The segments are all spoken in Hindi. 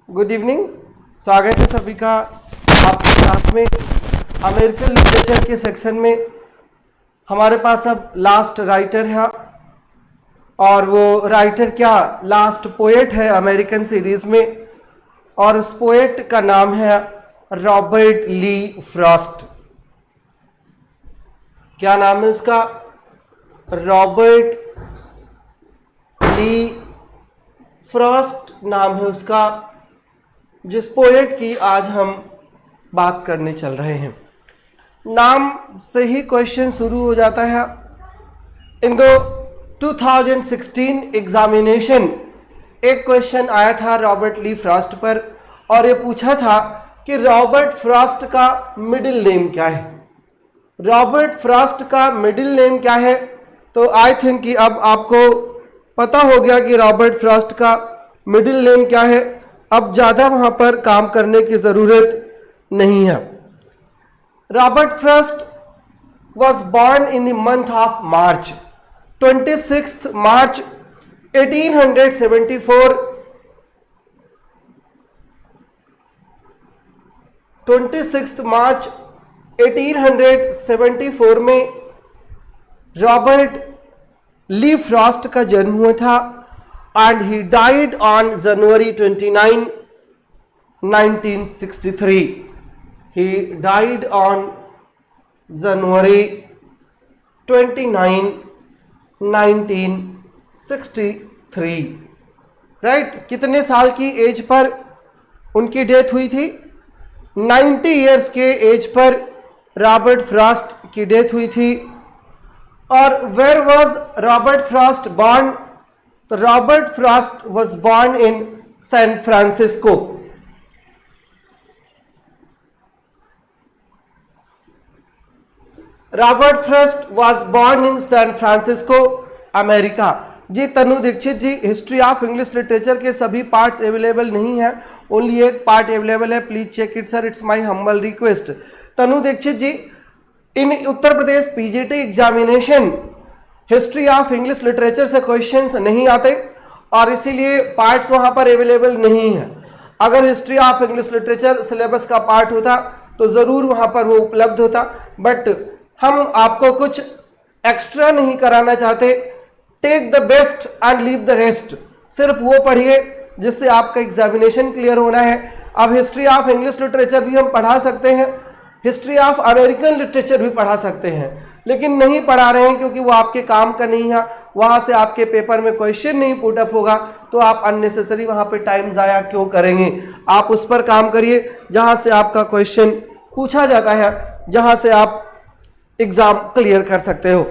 Good evening. स्वागत है सभी का आपके क्लास में। अमेरिकन लिटरेचर के सेक्शन में हमारे पास अब लास्ट राइटर है, और वो राइटर क्या, लास्ट पोएट है अमेरिकन सीरीज में, और उस पोएट का नाम है रॉबर्ट ली फ्रॉस्ट। क्या नाम है उसका? रॉबर्ट ली फ्रॉस्ट नाम है उसका, जिस पोएट की आज हम बात करने चल रहे हैं। नाम से ही क्वेश्चन शुरू हो जाता है। इन द 2016 एग्जामिनेशन एक क्वेश्चन आया था रॉबर्ट ली फ्रॉस्ट पर, और ये पूछा था कि रॉबर्ट फ्रॉस्ट का मिडिल नेम क्या है। रॉबर्ट फ्रॉस्ट का मिडिल नेम क्या है? तो आई थिंक कि अब आपको पता हो गया कि रॉबर्ट फ्रॉस्ट का मिडिल नेम क्या है। अब ज़्यादा वहाँ पर काम करने की ज़रूरत नहीं है। Robert Frost was born in the month of March, 26th March 1874, 26 मार्च 1874 में रॉबर्ट ली फ्रॉस्ट का जन्म हुआ था, and he died on January 29, 1963। He died on January 29, 1963। Right? कितने साल की एज पर उनकी डेथ हुई थी? 90 इयर्स के एज पर रॉबर्ट फ्रॉस्ट की डेथ हुई थी। और where was Robert Frost born? तो Robert Frost was born in San Francisco. Robert Frost was born in San Francisco, America. Ji Tanu Dikshit ji, history of English literature के सभी पार्ट्स अवेलेबल नहीं है, ओनली एक पार्ट अवेलेबल है। Please check it sir, it's my humble request. Tanu Dikshit ji, in Uttar Pradesh PGT examination history of English literature से क्वेश्चंस नहीं आते, और इसीलिए पार्ट्स वहां पर अवेलेबल नहीं है। अगर history of English literature syllabus का पार्ट होता तो जरूर वहां पर वो उपलब्ध होता, बट हम आपको कुछ एक्स्ट्रा नहीं कराना चाहते। Take the best and leave the rest. सिर्फ वो पढ़िए जिससे आपका एग्जामिनेशन क्लियर होना है। अब हिस्ट्री ऑफ इंग्लिश लिटरेचर भी हम पढ़ा सकते हैं, हिस्ट्री ऑफ अमेरिकन लिटरेचर भी पढ़ा सकते हैं, लेकिन नहीं पढ़ा रहे हैं क्योंकि वो आपके काम का नहीं है। वहां से आपके पेपर में क्वेश्चन नहीं पुट अप होगा, तो आप अननेसेसरी वहां पे टाइम जाया क्यों करेंगे। आप उस पर काम करिए जहां से आपका क्वेश्चन पूछा जाता है, जहां से आप एग्जाम क्लियर कर सकते हो।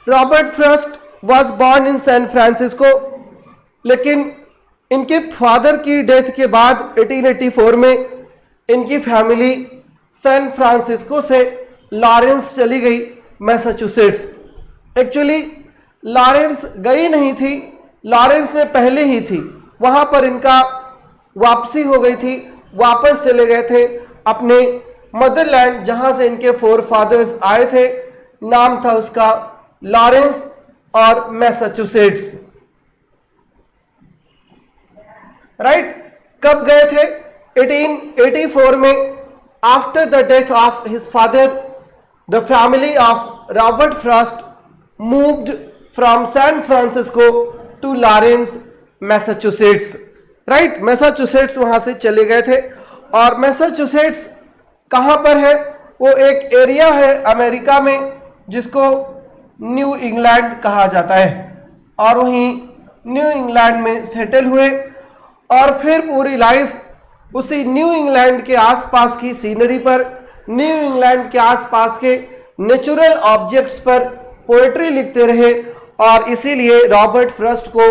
Robert Frost was born in San Francisco, लेकिन इनके फादर की डेथ के बाद 1884 में इनकी फैमिली सैन फ्रांसिस्को से लॉरेंस चली गई, मैसाचुसेट्स। एक्चुअली लॉरेंस गई नहीं थी, लॉरेंस में पहले ही थी, वहां पर इनका वापसी हो गई थी, वापस चले गए थे अपने मदरलैंड जहां से इनके फोर फादर्स आए थे। नाम था उसका लॉरेंस और मैसाचुसेट्स। राइट? कब गए थे? 1884 में। After the death of his father, the family of Robert Frost moved from San Francisco to Lawrence, Massachusetts. Right? Massachusetts वहां से चले गए थे। और मैसाचुसेट्स कहां पर है? वो एक एरिया है अमेरिका में जिसको न्यू इंग्लैंड कहा जाता है, और वहीं न्यू इंग्लैंड में सेटल हुए, और फिर पूरी लाइफ उसी न्यू इंग्लैंड के आसपास की सीनरी पर, न्यू इंग्लैंड के आसपास के नेचुरल ऑब्जेक्ट्स पर पोएट्री लिखते रहे, और इसीलिए रॉबर्ट फ्रॉस्ट को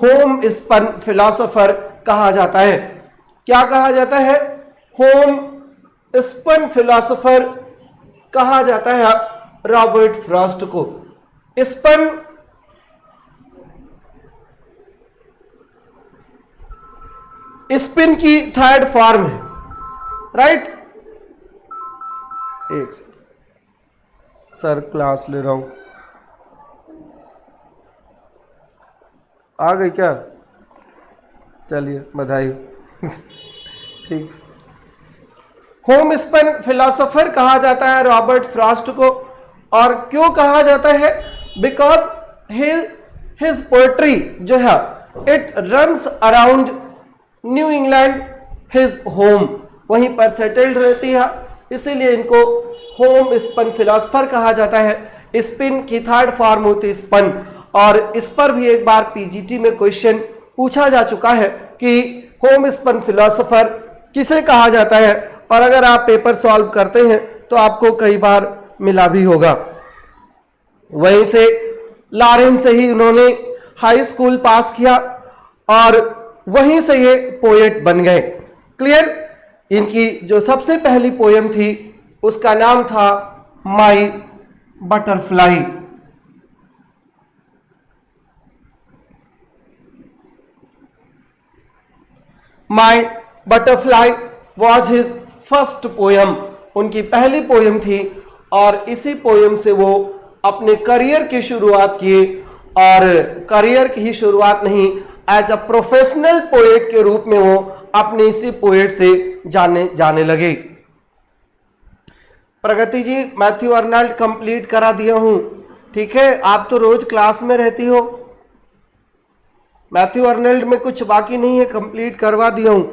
होम स्पन फिलोसोफर कहा जाता है। क्या कहा जाता है? होम स्पन फिलोसोफर कहा जाता है रॉबर्ट फ्रॉस्ट को। स्पन स्पिन की थर्ड फॉर्म है। राइट? एक सेकंड सर, क्लास ले रहा हूं। आ गई क्या? चलिए बधाई। ठीक से। होम स्पन फिलोसोफर कहा जाता है रॉबर्ट फ्रॉस्ट को, और क्यों कहा जाता है? बिकॉज हिज पोएट्री जो है it runs around new England, his home, वहीं पर सेटल्ड रहती है, इसीलिए इनको होम स्पन फिलोसोफर कहा जाता है। स्पिन की थर्ड फॉर्म होती है स्पन, और इस पर भी एक बार पीजीटी में क्वेश्चन पूछा जा चुका है कि होम स्पन फिलोसोफर किसे कहा जाता है, और अगर आप पेपर सॉल्व करते हैं तो आपको कई बार मिला भी होगा। वहीं से लॉरेंस से ही उन्होंने हाई स्कूल पास किया और वहीं से ये पोएट बन गए। क्लियर? इनकी जो सबसे पहली पोयम थी उसका नाम था my butterfly. My butterfly was his first poem, उनकी पहली पोयम थी, और इसी पोयम से वो अपने करियर की शुरुआत की, और करियर की ही शुरुआत नहीं, एज अ प्रोफेशनल पोएट के रूप में वो अपने इसी पोएट से जाने लगे। प्रगति जी, मैथ्यू अर्नल्ड कंप्लीट करा दिया हूं, ठीक है? आप तो रोज क्लास में रहती हो, मैथ्यू अर्नल्ड में कुछ बाकी नहीं है, कंप्लीट करवा दिया हूं,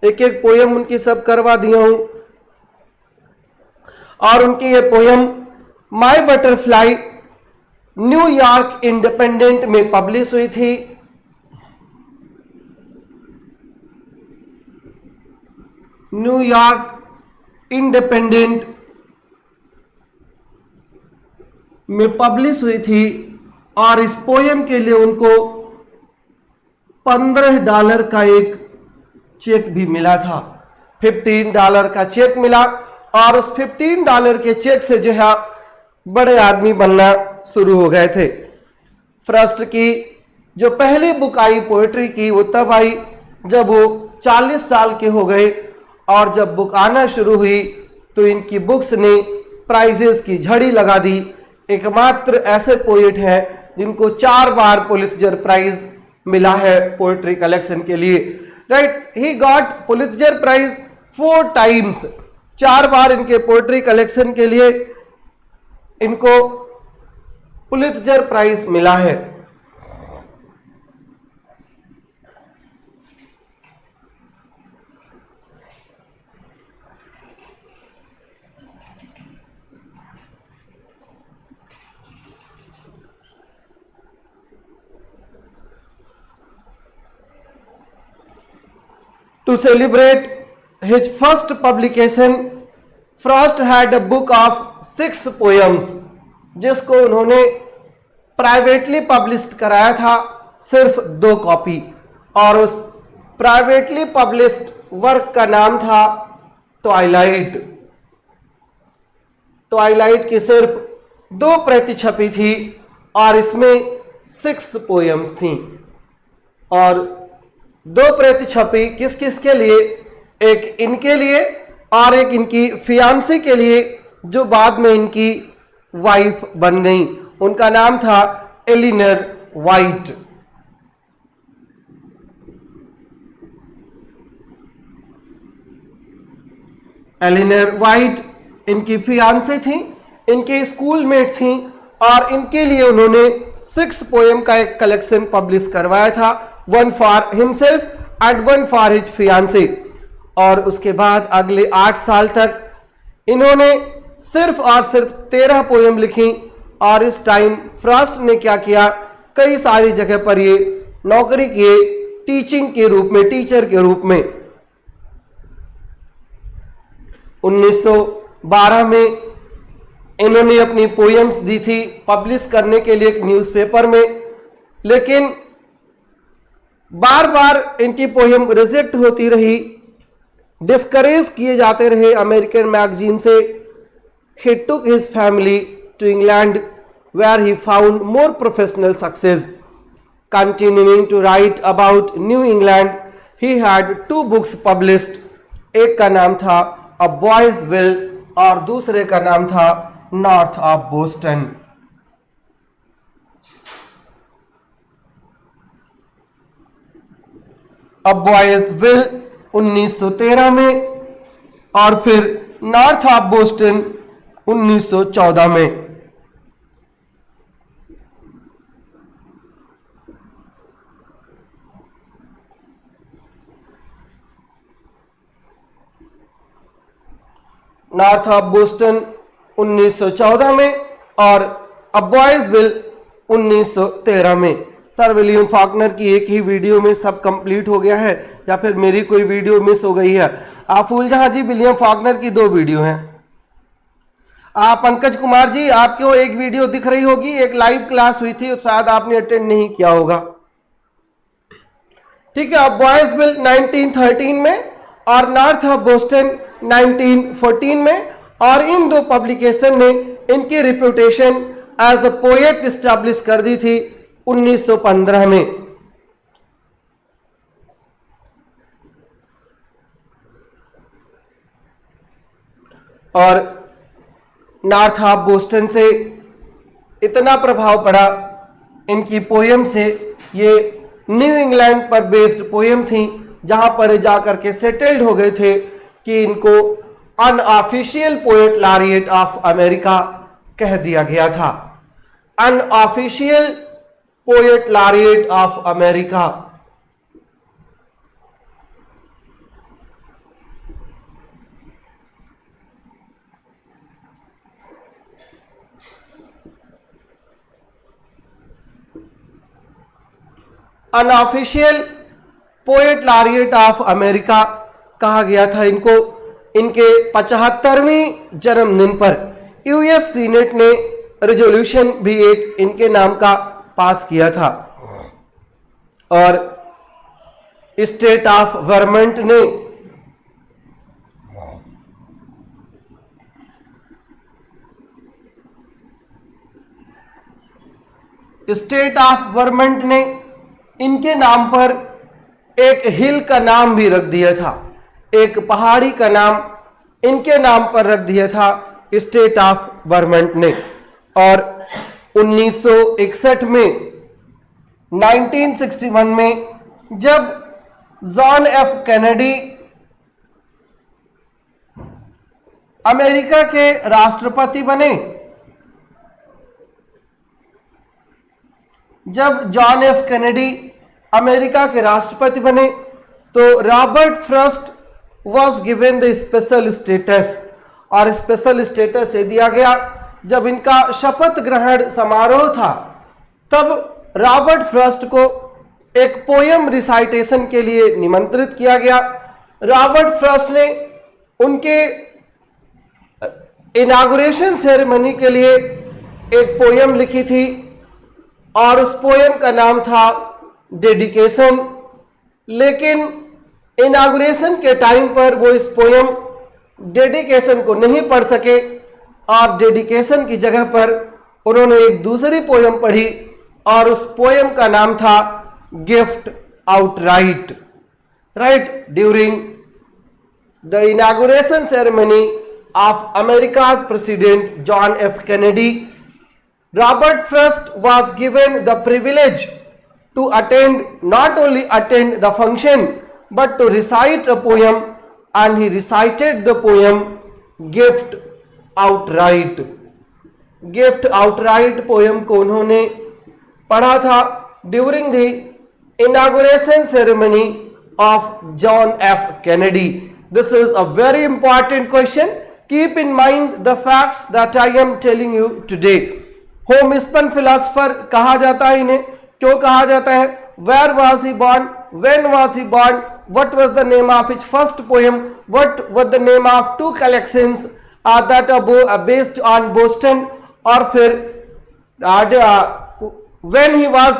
एक एक पोयम उनकी सब करवा दिया हूं। और उनकी ये पोयम माई बटरफ्लाई न्यूयॉर्क इंडिपेंडेंट में पब्लिश हुई थी। न्यूयॉर्क इंडिपेंडेंट में पब्लिश हुई थी, और इस पोयम के लिए उनको $15 का एक चेक भी मिला था। $15 का चेक मिला, और उस $15 के चेक से जो है बड़े आदमी बनना शुरू हो गए थे। फ्रस्ट की जो पहली बुक आई पोएट्री की वो तब आई जब वो 40 साल के हो गए, और जब बुक आना शुरू हुई तो इनकी बुक्स ने प्राइजेस की झड़ी लगा दी। एकमात्र ऐसे पोएट हैं जिनको 4 बार पुलित्जर प्राइज मिला है पोएट्री कलेक्शन के लिए। Right, he got Pulitzer prize 4 times, 4 बार इनके पोएट्री कलेक्शन के लिए इनको पुलित्जर प्राइज मिला है। To celebrate his first publication, Frost had a book of 6 poems, जिसको उन्होंने प्राइवेटली पब्लिश्ड कराया था, सिर्फ 2 कॉपी, और उस प्राइवेटली पब्लिश्ड वर्क का नाम था ट्वाइलाइट। ट्वाइलाइट की सिर्फ 2 प्रति छपी थी, और इसमें 6 पोएम्स थी, और 2 प्रति छपी किस किस के लिए? एक इनके लिए और एक इनकी फियांसी के लिए, जो बाद में इनकी वाइफ बन गई। उनका नाम था एलिनर वाइट। एलिनर वाइट इनकी फियांसी थी, इनके स्कूलमेट थी, और इनके लिए उन्होंने 6 पोएम का एक कलेक्शन पब्लिश करवाया था, 1 for himself and 1 for his fiancée. और उसके बाद अगले 8 साल तक इन्होंने सिर्फ और सिर्फ 13 पोएम लिखी, और इस टाइम फ्रॉस्ट ने क्या किया, कई सारी जगह पर ये नौकरी किए टीचिंग के रूप में, टीचर के रूप में। 1912 में इन्होंने अपनी पोएम्स दी थी पब्लिश करने के लिए एक न्यूज़पेपर में, लेकिन बार बार इनकी पोएम रिजेक्ट होती रही, डिस्करेज किए जाते रहे अमेरिकन मैगजीन से। He took his family to England where he found more professional success. Continuing to write about New England, he had 2 books published. एक का नाम था अ बॉयज विल, और दूसरे का नाम था north of Boston. A boys will 1913 में, और फिर नॉर्थ ऑफ बोस्टन 1914 में। नॉर्थ ऑफ बोस्टन 1914 में और अबॉयसविल 1913 में। सर विलियम फॉकनर की एक ही वीडियो में सब कंप्लीट हो गया है या फिर मेरी कोई वीडियो मिस हो गई है? आप फूलजहां जी, विलियम फॉकनर की 2 वीडियो हैं। आप पंकज कुमार जी, आपको एक वीडियो दिख रही होगी, एक लाइव क्लास हुई थी, शायद आपने अटेंड नहीं किया होगा। ठीक है, अबॉयसविल 1913 में और नॉर्थ ऑफ बोस्टन 1914 में, और इन 2 पब्लिकेशन ने इनकी reputation as a poet establish कर दी थी 1915 में। और नॉर्थ ऑफ बोस्टन से इतना प्रभाव पड़ा इनकी पोयम से, ये न्यू इंग्लैंड पर बेस्ड पोयम थी, जहां पर जाकर के सेटल्ड हो गए थे कि इनको unofficial poet laureate of America कह दिया गया था। Unofficial poet laureate of America. Unofficial poet laureate of America कहा गया था इनको। इनके 75वीं जन्मदिन पर यूएस सीनेट ने रेजोल्यूशन भी एक इनके नाम का पास किया था, और स्टेट ऑफ वर्मंट ने इनके नाम पर एक हिल का नाम भी रख दिया था, एक पहाड़ी का नाम इनके नाम पर रख दिया था स्टेट ऑफ वर्मंट ने। और 1961 में 1961 में जब जॉन एफ कैनेडी अमेरिका के राष्ट्रपति बने, जब जॉन एफ कैनेडी अमेरिका के राष्ट्रपति बने तो Robert first was given the special status, और स्पेशल स्टेटस से दिया गया जब इनका शपथ ग्रहण समारोह था, तब रॉबर्ट फ्रस्ट को एक पोयम रिसाइटेशन के लिए निमंत्रित किया गया। रॉबर्ट फ्रस्ट ने उनके इनागुरेशन सेरेमनी के लिए एक पोयम लिखी थी, और उस पोयम का नाम था डेडिकेशन। लेकिन इनागुरेशन के टाइम पर वो इस पोयम डेडिकेशन को नहीं पढ़ सके, और डेडिकेशन की जगह पर उन्होंने एक दूसरी पोयम पढ़ी, और उस पोयम का नाम था gift outright. Right, during the inauguration ceremony of America's president John F Kennedy, Robert Frost was given the privilege to not only attend the function, but to recite a poem, and he recited the poem Gift Outright. Gift Outright poem को उन्होंने पढ़ा था during the inauguration ceremony of John F. Kennedy. This is a very important question. Keep in mind the facts that I am telling you today. Homespun philosopher कहा जाता है इन्हें, क्यों कहा जाता है? Where was he born, when was he born, what was the name of his first poem, what was the name of 2 collections that are based on Boston, और फिर when he was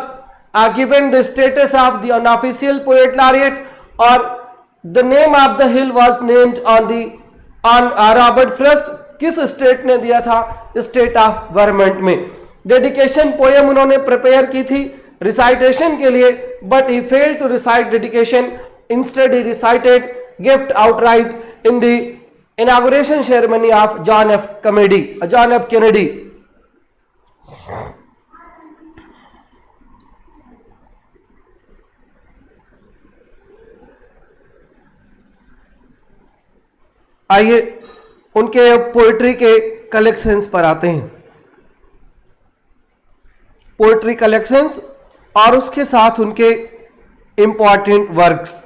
given the status of the unofficial poet laureate, और the name of the hill was named on Robert Frost. किस स्टेट ने दिया था? स्टेट ऑफ वर्मंट में। डेडिकेशन पोएम उन्होंने प्रिपेयर की थी रिसाइटेशन के लिए, but he failed to recite dedication, instead he recited gift outright in the inauguration ceremony of John F Kennedy. आइए उनके पोएट्री के कलेक्शंस पर आते हैं। पोएट्री कलेक्शंस और उसके साथ उनके इंपॉर्टेंट वर्क्स।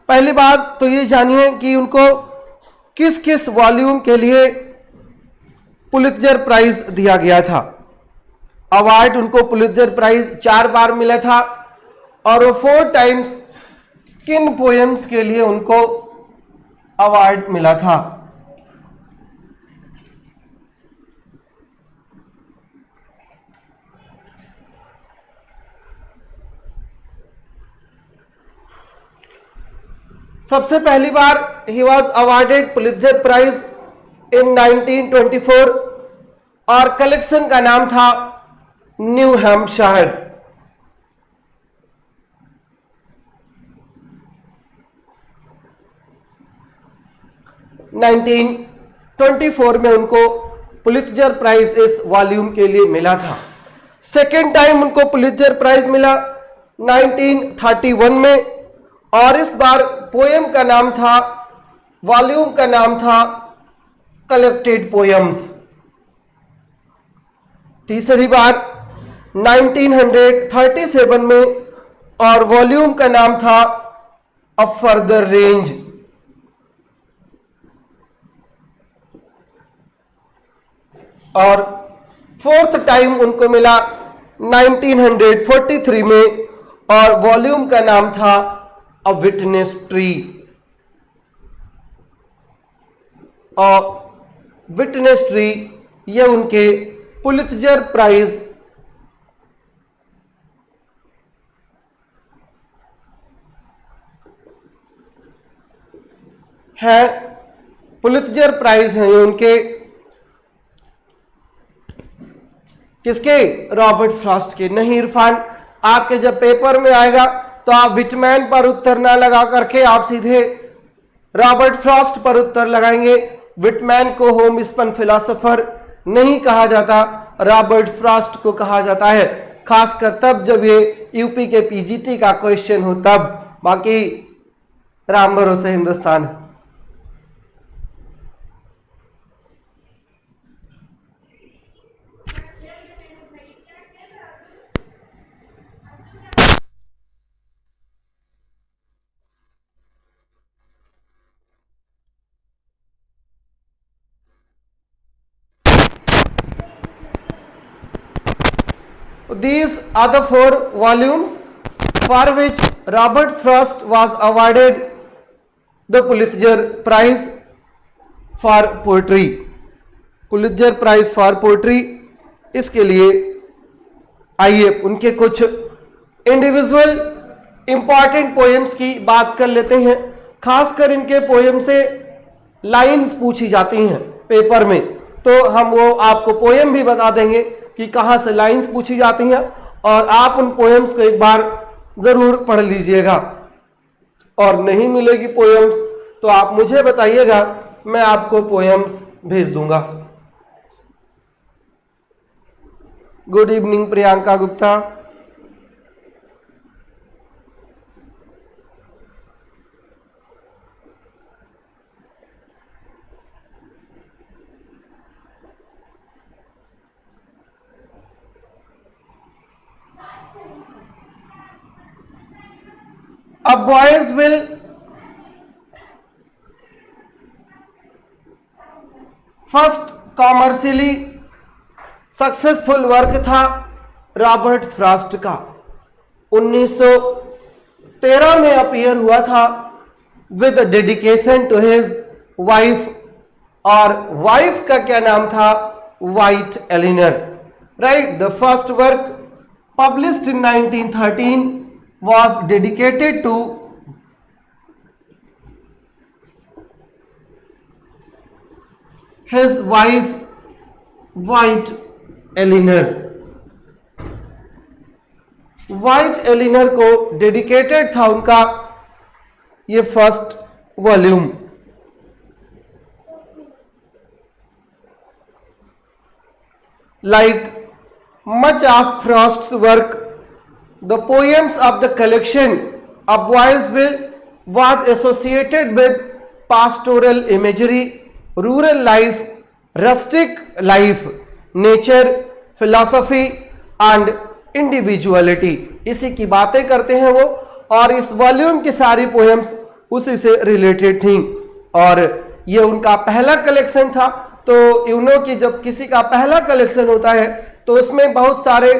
पहली बात तो ये जानिए कि उनको किस किस वॉल्यूम के लिए पुलित्जर प्राइज दिया गया था। अवार्ड उनको पुलित्जर प्राइज 4 बार मिला था और वो 4 टाइम्स किन पोएम्स के लिए उनको अवार्ड मिला था। सबसे पहली बार he was awarded Pulitzer prize in 1924 और कलेक्शन का नाम था न्यू हैम्पशायर। नाइनटीन 24 में उनको पुलित्जर प्राइज इस वॉल्यूम के लिए मिला था। सेकेंड टाइम उनको पुलित्जर प्राइज मिला 1931 में और इस बार पोएम का नाम था, वॉल्यूम का नाम था कलेक्टेड पोएम्स। तीसरी बार 1937 में और वॉल्यूम का नाम था अ फर्दर रेंज। और फोर्थ टाइम उनको मिला 1943 में और वॉल्यूम का नाम था अ विटनेस ट्री। और विटनेस ट्री ये उनके पुलित्जर प्राइज है, पुलित्जर प्राइज हैं ये उनके किसके, रॉबर्ट फ्रॉस्ट के। नहीं इरफान, आपके जब पेपर में आएगा तो आप विचमैन पर उत्तर ना लगा करके आप सीधे रॉबर्ट फ्रॉस्ट पर उत्तर लगाएंगे। विटमैन को होम स्पन फिलोसोफर नहीं कहा जाता, रॉबर्ट फ्रॉस्ट को कहा जाता है, खासकर तब जब ये यूपी के पीजीटी का क्वेश्चन हो तब। बाकी राम भरोसे Hindustan. These are the 4 volumes for which Robert Frost was awarded the Pulitzer Prize for Poetry. Pulitzer Prize for Poetry, इसके लिए आइए उनके कुछ इंडिविजुअल इंपॉर्टेंट पोएम्स की बात कर लेते हैं। खासकर इनके पोएम से लाइंस पूछी जाती हैं पेपर में, तो हम वो आपको पोएम भी बता देंगे कि कहां से लाइंस पूछी जाती हैं और आप उन पोएम्स को एक बार जरूर पढ़ लीजिएगा। और नहीं मिलेगी पोएम्स तो आप मुझे बताइएगा, मैं आपको पोएम्स भेज दूंगा। Good evening Priyanka Gupta. A boys will first commercially successful work था रॉबर्ट फ्रॉस्ट का। 1913 में अपीयर हुआ था with dedication to his wife, और वाइफ का क्या नाम था, White Elinor. Right, the first work published in 1913 was dedicated to his wife White Eleanor। White Eleanor को डेडिकेटेड था उनका ये first volume. Like much of Frost's work, the poems of the collection of Boysville was associated with pastoral imagery, rural life, rustic life, nature, philosophy and individuality, इसी की बातें करते हैं वो। और इस वॉल्यूम की सारी पोएम्स उसी से रिलेटेड थी और ये उनका पहला कलेक्शन था। तो यूनो की जब किसी का पहला कलेक्शन होता है तो उसमें बहुत सारे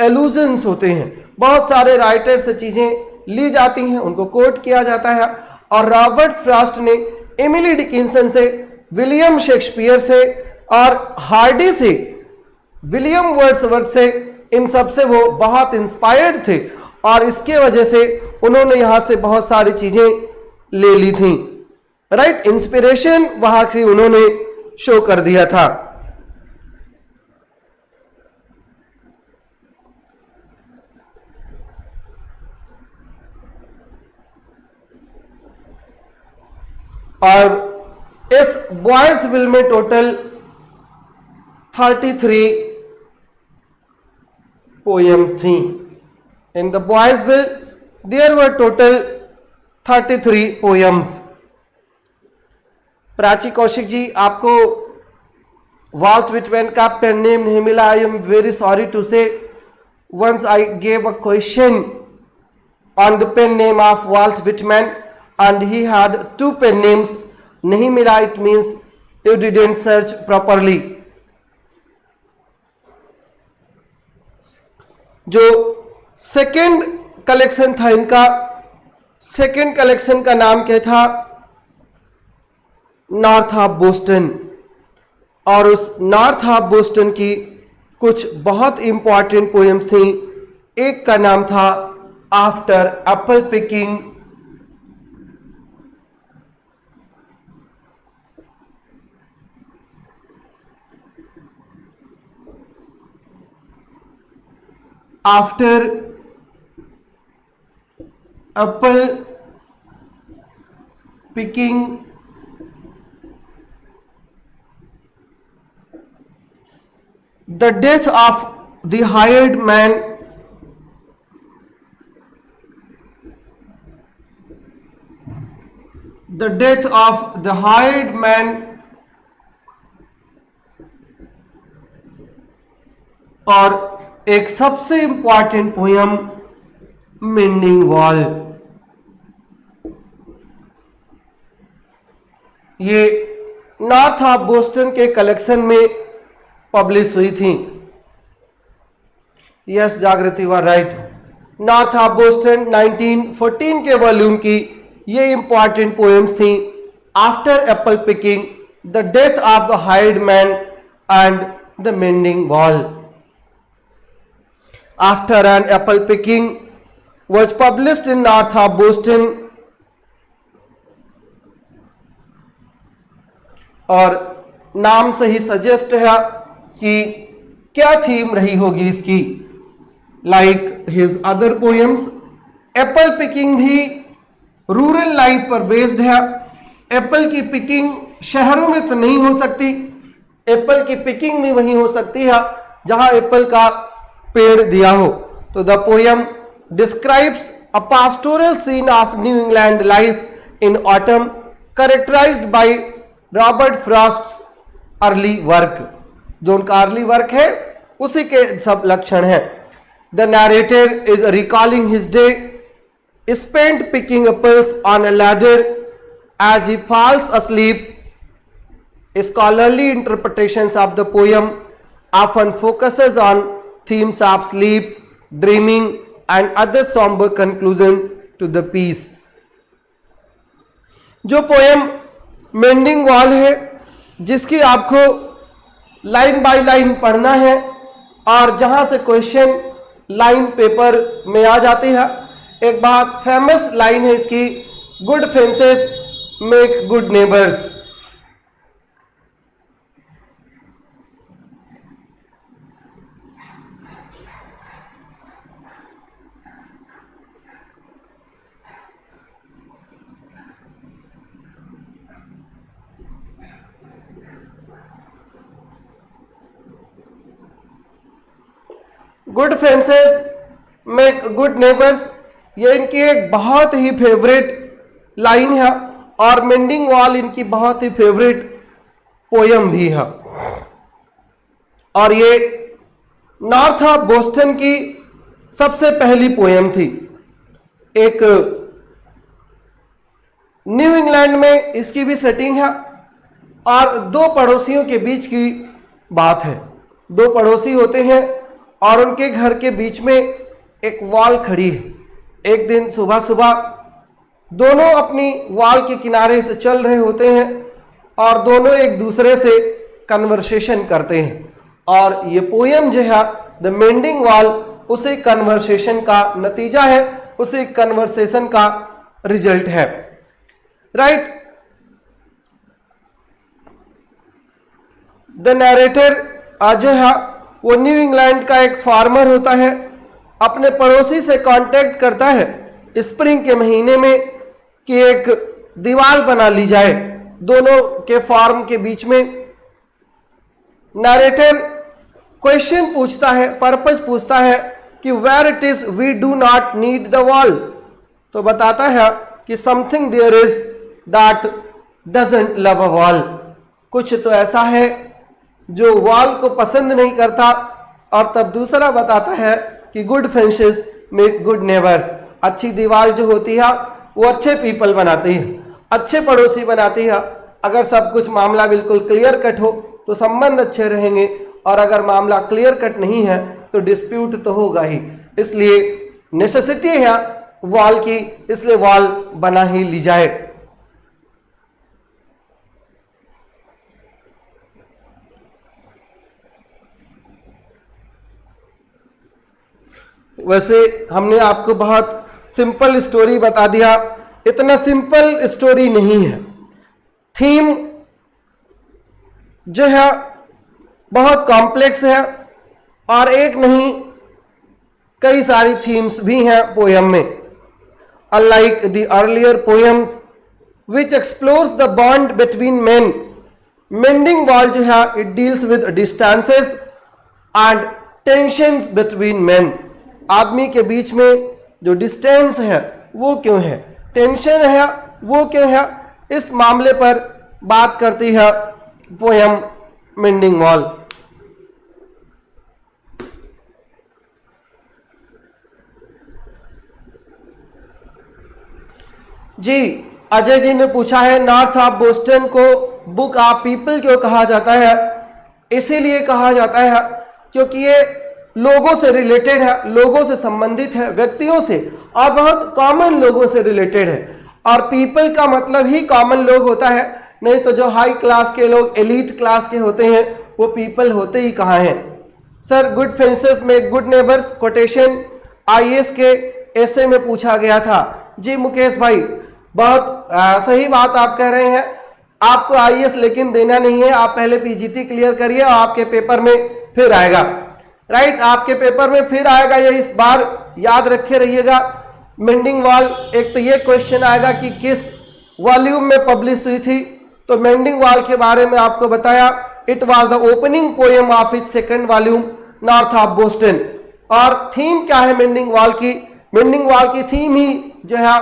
एलूजन्स होते हैं, बहुत सारे राइटर से चीजें ली जाती हैं, उनको कोट किया जाता है। और रॉबर्ट फ्रॉस्ट ने एमिली डिकिंसन से, विलियम शेक्सपियर से और हार्डी से, विलियम वर्ड्सवर्थ से, इन सब से वो बहुत इंस्पायर्ड थे और इसके वजह से उन्होंने यहां से बहुत सारी चीजें ले ली थी। राइट, इंस्पिरेशन वहां से उन्होंने शो कर दिया था। और इस बॉयज विल में टोटल 33 पोएम्स थी। In the boy's will there were total 33 poems. Prachi Kaushik ji, आपको वाल्ट विटमैन का पेन नेम नहीं मिला। I am very sorry to say, once I gave a question on the pen name of Walt Whitman and he had 2 pen names, नहीं मिला, it means you didn't search properly। जो सेकेंड कलेक्शन था इनका, सेकेंड कलेक्शन का नाम क्या था? North of Boston. और उस नॉर्थ ऑफ बोस्टन की कुछ बहुत इंपॉर्टेंट पोएम्स थी। एक का नाम था after Apple picking, after apple picking, the death of the hired man, the death of the hired man, और एक सबसे इंपॉर्टेंट पोयम मेंडिंग वॉल। ये नॉर्थ ऑफ बोस्टन के कलेक्शन में पब्लिश हुई थी। यस जागृति वर राइट, नॉर्थ ऑफ बोस्टन 1914 के वॉल्यूम की ये इंपॉर्टेंट पोएम्स थी। After Apple picking, the death of the hired man and the mending wall. After an apple picking was published in North of Boston, और नाम से ही सजेस्ट है कि क्या थीम रही होगी इसकी। Like his other poems, Apple picking भी रूरल लाइफ पर बेस्ड है। एप्पल की पिकिंग शहरों में तो नहीं हो सकती, एप्पल की पिकिंग भी वहीं हो सकती है जहां एप्पल का पेड़ दिया हो। तो the poem describes a pastoral scene of New England life in autumn, characterized by Robert Frost's early work. जो उनका अर्ली वर्क है उसी के सब लक्षण हैं। The narrator is recalling his day spent picking apples on a ladder as he falls asleep. Scholarly interpretations of the poem often focuses on themes of sleep, dreaming and other somber conclusion to the piece. जो पोएम मेंडिंग वॉल है, जिसकी आपको लाइन बाय लाइन पढ़ना है और जहां से क्वेश्चन लाइन पेपर में आ जाती है। एक बात फेमस लाइन है इसकी, good fences make good neighbours. Good fences make good neighbours, ये इनकी एक बहुत ही फेवरेट लाइन है और मेंडिंग वॉल इनकी बहुत ही फेवरेट पोयम भी है। और ये नॉर्थ ऑफ बोस्टन की सबसे पहली पोयम थी। एक न्यू इंग्लैंड में इसकी भी सेटिंग है और दो पड़ोसियों के बीच की बात है। दो पड़ोसी होते हैं और उनके घर के बीच में एक वॉल खड़ी है। एक दिन सुबह सुबह दोनों अपनी वॉल के किनारे से चल रहे होते हैं और दोनों एक दूसरे से कन्वर्सेशन करते हैं और ये पोयम जो है द मेंडिंग वॉल उसी कन्वर्सेशन का नतीजा है, उसी कन्वर्सेशन का रिजल्ट है। राइट, द नैरेटर जो है वो न्यू इंग्लैंड का एक फार्मर होता है, अपने पड़ोसी से कांटेक्ट करता है स्प्रिंग के महीने में कि एक दीवार बना ली जाए दोनों के फार्म के बीच में। नैरेटर क्वेश्चन पूछता है, पर्पस पूछता है कि where it is we do not need the wall. तो बताता है कि something there is that doesn't love a wall. कुछ तो ऐसा है जो वॉल को पसंद नहीं करता। और तब दूसरा बताता है कि good friends make good neighbours. अच्छी दीवार जो होती है वो अच्छे पीपल बनाती है, अच्छे पड़ोसी बनाती है। अगर सब कुछ मामला बिल्कुल क्लियर कट हो तो संबंध अच्छे रहेंगे और अगर मामला क्लियर कट नहीं है तो डिस्प्यूट तो होगा ही। इसलिए नेसेसिटी है वॉल की, इसलिए वॉल बना ही ली जाए। वैसे हमने आपको बहुत सिंपल स्टोरी बता दिया, इतना सिंपल स्टोरी नहीं है। थीम जो है बहुत कॉम्प्लेक्स है और एक नहीं कई सारी थीम्स भी हैं पोयम में। Unlike the earlier poems which explores the bond between main, mending wall जो है it deals with distances and tensions between main. आदमी के बीच में जो डिस्टेंस है वो क्यों है, टेंशन है वो क्यों है, इस मामले पर बात करती है पोयम मेंडिंग वॉल। जी, अजय जी ने पूछा है नॉर्थ ऑफ बोस्टन को बुक ऑफ पीपल क्यों कहा जाता है। इसीलिए कहा जाता है क्योंकि ये लोगों से रिलेटेड है, लोगों से संबंधित है, व्यक्तियों से और बहुत कॉमन लोगों से रिलेटेड है। और पीपल का मतलब ही कॉमन लोग होता है, नहीं तो जो हाई क्लास के लोग एलीट क्लास के होते हैं वो पीपल होते ही कहाँ हैं। सर गुड फ्रेंड्स में गुड नेबर्स कोटेशन आईएएस के ऐसे में पूछा गया था। जी मुकेश भाई, बहुत सही बात आप कह रहे हैं। आपको आईएएस लेकिन देना नहीं है, आप पहले पीजीटी क्लियर करिए और आपके पेपर में फिर आएगा। राइट, आपके पेपर में फिर आएगा, ये इस बार याद रखे रहिएगा। मेंडिंग वॉल, एक तो ये क्वेश्चन आएगा कि किस वॉल्यूम में पब्लिश हुई थी। तो मेंडिंग वॉल के बारे में आपको बताया, it was the opening poem of its second volume North of Boston. और थीम क्या है मेंडिंग वॉल की, मेंडिंग वॉल की थीम ही जो है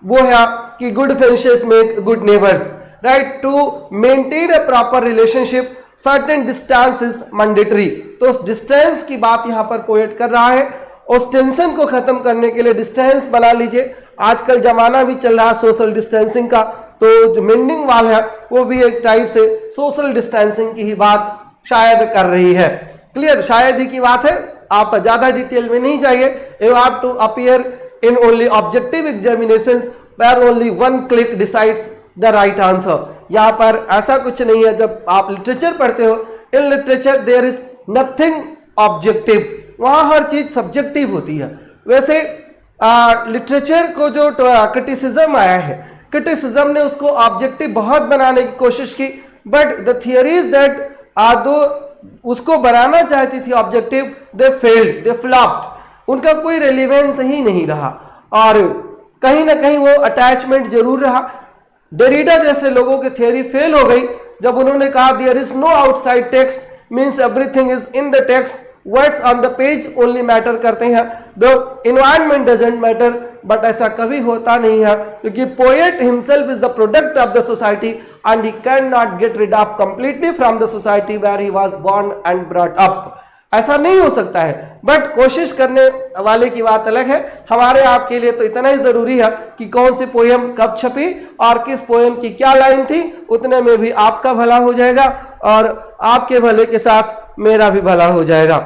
वो है कि good friends make good neighbours. Right, to maintain a proper relationship certain distance is mandatory. तो उस डिस्टेंस की बात यहाँ पर पोएट कर रहा है। उस टेंशन को खत्म करने के लिए डिस्टेंस बना लीजिए। आजकल जमाना भी चल रहा है सोशल डिस्टेंसिंग का, तो जो मेंडिंग वॉल है वो भी एक टाइप से सोशल डिस्टेंसिंग की ही बात शायद कर रही है। क्लियर, शायद ही की बात है, आप ज्यादा डिटेल में नहीं जाइए। You have to appear in only objective examinations where only one click decides the right answer. यहाँ पर ऐसा कुछ नहीं है। जब आप लिटरेचर पढ़ते हो, in literature there is nothing objective, वहां हर चीज सब्जेक्टिव होती है। वैसे लिटरेचर को जो क्रिटिसिज्म आया है, क्रिटिसिज्म ने उसको ऑब्जेक्टिव बहुत बनाने की कोशिश की, बट द थियरीज दैट दो उसको बनाना चाहती थी objective, they failed, they flopped. उनका कोई रेलिवेंस ही नहीं रहा और कहीं ना कहीं वो अटैचमेंट जरूर रहा। डेरिडा जैसे लोगों की थियरी फेल हो गई जब उन्होंने कहा there is no outside text means everything is in the text, words on the page only matter करते हैं, the environment doesn't matter. But ऐसा कभी होता नहीं है, क्योंकि poet himself is the product of the society and he can not get rid of completely from the society where he was born and brought up. ऐसा नहीं हो सकता है, बट कोशिश करने वाले की बात अलग है। हमारे आपके लिए तो इतना ही जरूरी है कि कौन सी पोएम कब छपी और किस पोएम की क्या लाइन थी, उतने में भी आपका भला हो जाएगा और आपके भले के साथ मेरा भी भला हो जाएगा।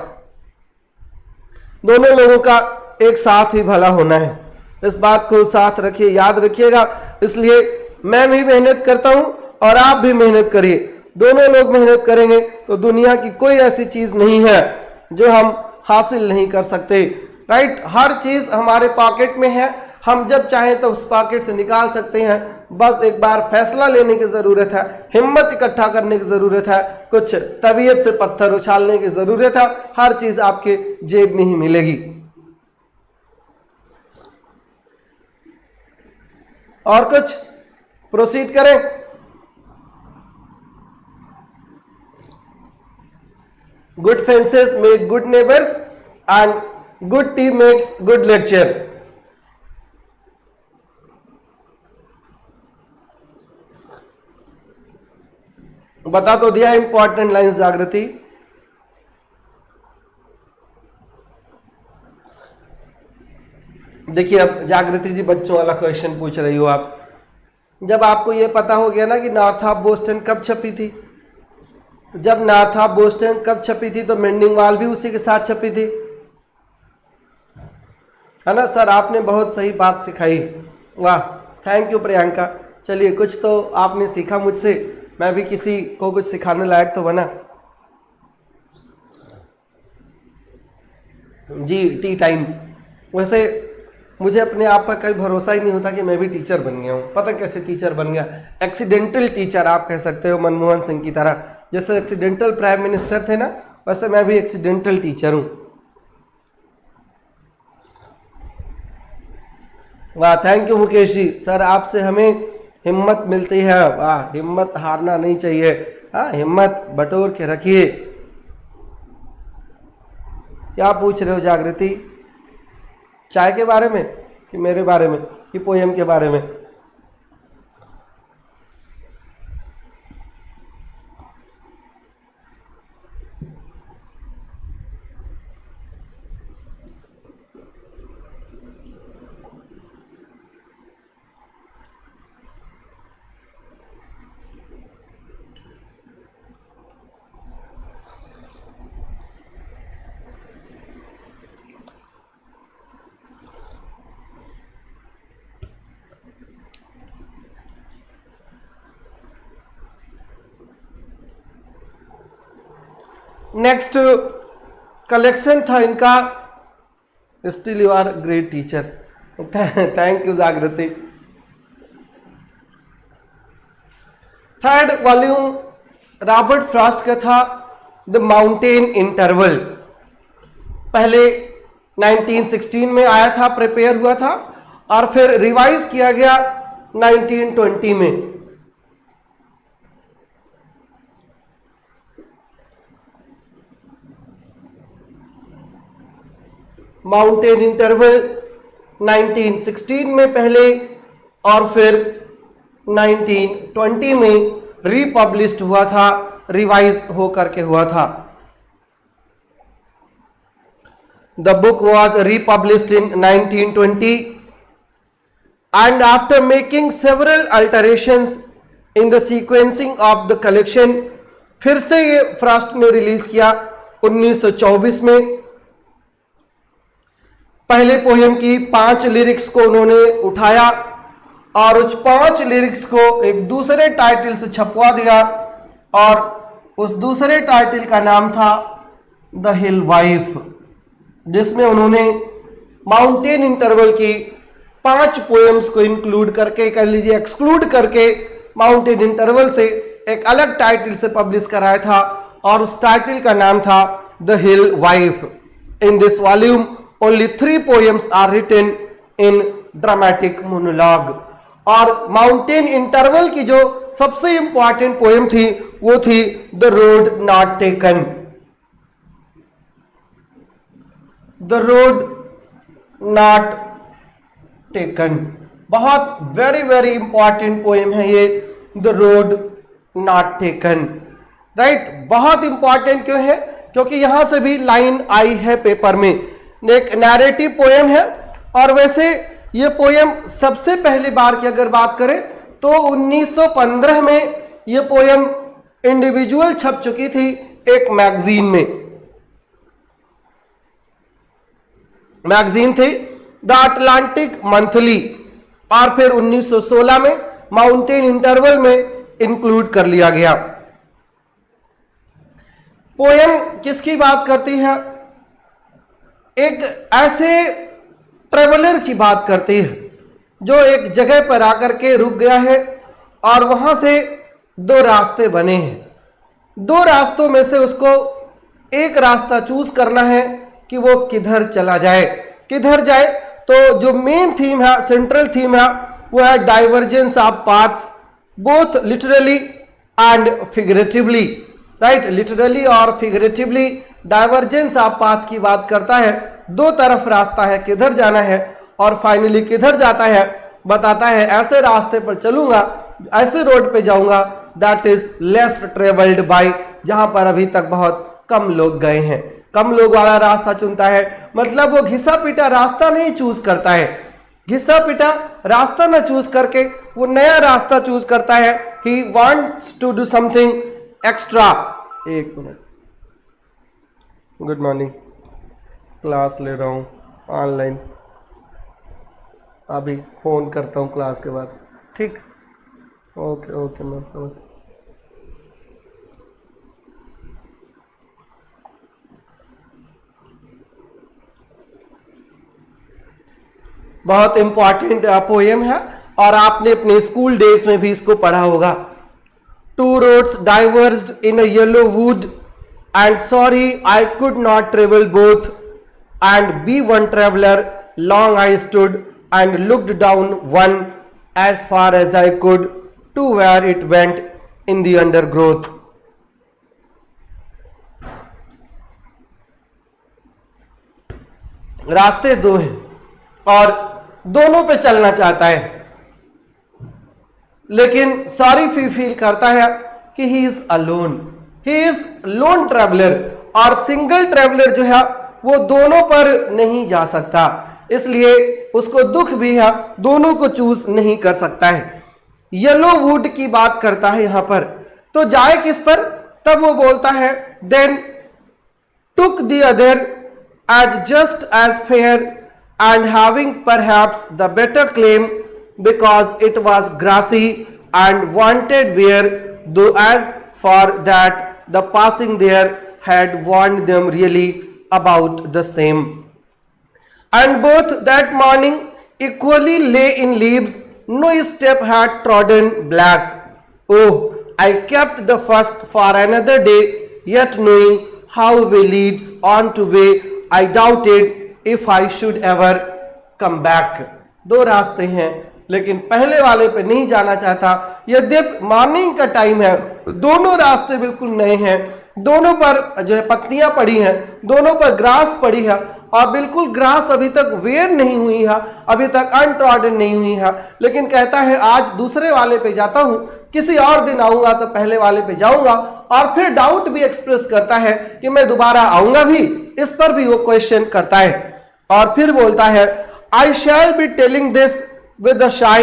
दोनों लोगों का एक साथ ही भला होना है, इस बात को साथ रखिए, याद रखिएगा। इसलिए मैं भी मेहनत करता हूं और आप भी मेहनत करिए, दोनों लोग मेहनत करेंगे तो दुनिया की कोई ऐसी चीज नहीं है जो हम हासिल नहीं कर सकते। राइट, हर चीज हमारे पॉकेट में है, हम जब चाहें तो उस पॉकेट से निकाल सकते हैं। बस एक बार फैसला लेने की जरूरत है, हिम्मत इकट्ठा करने की जरूरत है, कुछ तबीयत से पत्थर उछालने की जरूरत है। हर चीज आपके जेब में ही मिलेगी। और कुछ प्रोसीड करें। Good fences make good neighbours and good T makes good lecture. बता तो दिया इंपॉर्टेंट लाइंस जागृति। देखिए अब जागृति जी बच्चों वाला क्वेश्चन पूछ रही हो आप। जब आपको यह पता हो गया ना कि नॉर्थ ऑफ बोस्टन कब छपी थी, तो जब नॉर्थ ऑफ बोस्टन कब छपी थी तो मेंडिंग वॉल भी उसी के साथ छपी थी, है ना सर? आपने बहुत सही बात सिखाई, वाह, थैंक यू प्रियंका। चलिए कुछ तो आपने सीखा मुझसे, मैं भी किसी को कुछ सिखाने लायक तो बना। G T time. वैसे मुझे अपने आप पर कभी भरोसा ही नहीं होता कि मैं भी टीचर बन गया हूँ। पता कैसे टीचर बन गया? एक्सीडेंटल टीचर आप कह सकते हो, मनमोहन सिंह की तरह। जैसे एक्सीडेंटल प्राइम मिनिस्टर थे ना, वैसे मैं भी एक्सीडेंटल टीचर हूँ। वाह, thank you Mukesh ji. Sir आपसे हमें हिम्मत मिलती है, वाह, हिम्मत हारना नहीं चाहिए। हाँ, हिम्मत बटोर के रखिए। क्या पूछ रहे हो जागृति? चाय के बारे में कि मेरे बारे में कि पोयम के बारे में? नेक्स्ट कलेक्शन था इनका, still you are great teacher. Thank you Jagriti. Third volume Robert Frost का था, द माउंटेन इंटरवल। पहले 1916 में आया था, प्रिपेयर हुआ था, और फिर रिवाइज किया गया 1920 में। माउंटेन इंटरवल 1916 में पहले और फिर 1920 में रिपब्लिश्ड हुआ था, रिवाइज हो करके हुआ था। The book was republished in 1920 and after making several alterations in the sequencing of the collection, फिर से ये फ्रॉस्ट ने रिलीज किया 1924 में। पहले पोएम की 5 लिरिक्स को उन्होंने उठाया और उस 5 लिरिक्स को एक दूसरे टाइटल से छपवा दिया, और उस दूसरे टाइटल का नाम था द हिल वाइफ, जिसमें उन्होंने माउंटेन इंटरवल की 5 पोएम्स को इंक्लूड करके, कह लीजिए एक्सक्लूड करके, माउंटेन इंटरवल से एक अलग टाइटल से पब्लिश कराया था, और उस टाइटल का नाम था the hill wife. In this volume only 3 poems are written in dramatic monologue। और माउंटेन इंटरवल की जो सबसे इंपॉर्टेंट पोएम थी वो थी the road not taken. The road not taken. बहुत वेरी वेरी इंपॉर्टेंट पोएम है ये, the road not taken, right. बहुत इंपॉर्टेंट क्यों है? क्योंकि यहां से भी लाइन आई है पेपर में। एक नैरेटिव पोएम है, और वैसे ये पोएम सबसे पहली बार की अगर बात करें तो 1915 में ये पोएम इंडिविजुअल छप चुकी थी एक मैगजीन में। मैगजीन थी द अटलांटिक मंथली, और फिर 1916 में माउंटेन इंटरवल में इंक्लूड कर लिया गया। पोएम किसकी बात करती है? एक ऐसे ट्रेवलर की बात करती है जो एक जगह पर आकर के रुक गया है, और वहां से दो रास्ते बने हैं। दो रास्तों में से उसको एक रास्ता चूज करना है कि वो किधर चला जाए, किधर जाए। तो जो मेन थीम है, सेंट्रल थीम है, वो है divergence of paths, both literally and figuratively, right. Literally और फिगरेटिवली डाइवर्जेंस ऑफ पाथ की बात करता है। दो तरफ रास्ता है, किधर जाना है, और फाइनली किधर जाता है बताता है। ऐसे रास्ते पर चलूंगा, ऐसे रोड पे जाऊंगा that is less travelled by, जहां पर अभी तक बहुत कम लोग गए हैं। कम लोग वाला रास्ता चुनता है, मतलब वो घिसा पिटा रास्ता नहीं चूज करता है। घिसा पिटा रास्ता ना चूज करके वो नया रास्ता चूज करता है। He wants to do something extra. एक मिनट, गुड मॉर्निंग, क्लास ले रहा हूँ ऑनलाइन, अभी फोन करता हूँ क्लास के बाद, ठीक? ओके ओके मैम, नमस्ते। बहुत इंपॉर्टेंट पोएम है, और आपने अपने स्कूल डेज में भी इसको पढ़ा होगा। Two roads diverged in a yellow wood, and sorry I could not travel both, and be one traveler long I stood and looked down one as far as I could to where it went in the undergrowth. रास्ते दो हैं और दोनों पे चलना चाहता है, लेकिन सॉरी फील करता है कि he is alone, he is loan traveller. और सिंगल ट्रैवलर जो है वो दोनों पर नहीं जा सकता, इसलिए उसको दुख भी है, दोनों को चूज नहीं कर सकता है। येलो वुड की बात करता है यहां पर, तो जाए किस पर? तब वो बोलता है then took the other as just as fair and having perhaps the better claim because it was grassy and wanted wear, though as for that the passing there had warned them really about the same. And both that morning equally lay in leaves, no step had trodden black. Oh, I kept the first for another day, yet knowing how way leads on to way, I doubted if I should ever come back. दो रास्ते हैं, लेकिन पहले वाले पे नहीं जाना चाहता। यद्यपि मॉर्निंग का टाइम है, दोनों रास्ते बिल्कुल नए हैं, दोनों पर जो है पत्तियां पड़ी हैं, दोनों पर ग्रास पड़ी है, और बिल्कुल ग्रास अभी तक वेयर नहीं हुई है, अभी तक अनट्रॉडन नहीं हुई है। लेकिन कहता है आज दूसरे वाले पे जाता हूं, किसी और दिन आऊंगा तो पहले वाले पे जाऊंगा। और फिर डाउट भी एक्सप्रेस करता है कि मैं दोबारा आऊंगा भी, इस पर भी वो क्वेश्चन करता है। और फिर बोलता है I shall be telling this with a shy,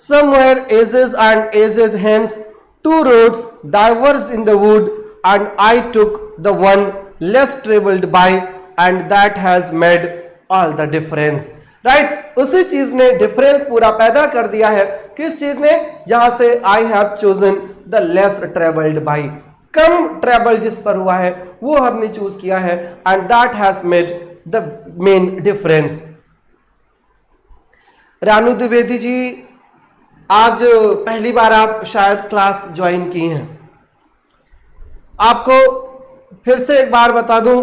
somewhere ages and ages hence, two roads diverged in the wood, and I took the one less traveled by, and that has made all the difference. Right? उसी चीज ने डिफरेंस पूरा पैदा कर दिया है। किस चीज ने? जहां से I have chosen the less traveled by, come travel जिस पर हुआ है वो हमने चूज किया है, and that has made the main difference. Ranu Dwivedi ji, आज पहली बार आप शायद क्लास ज्वाइन की हैं। आपको फिर से एक बार बता दूं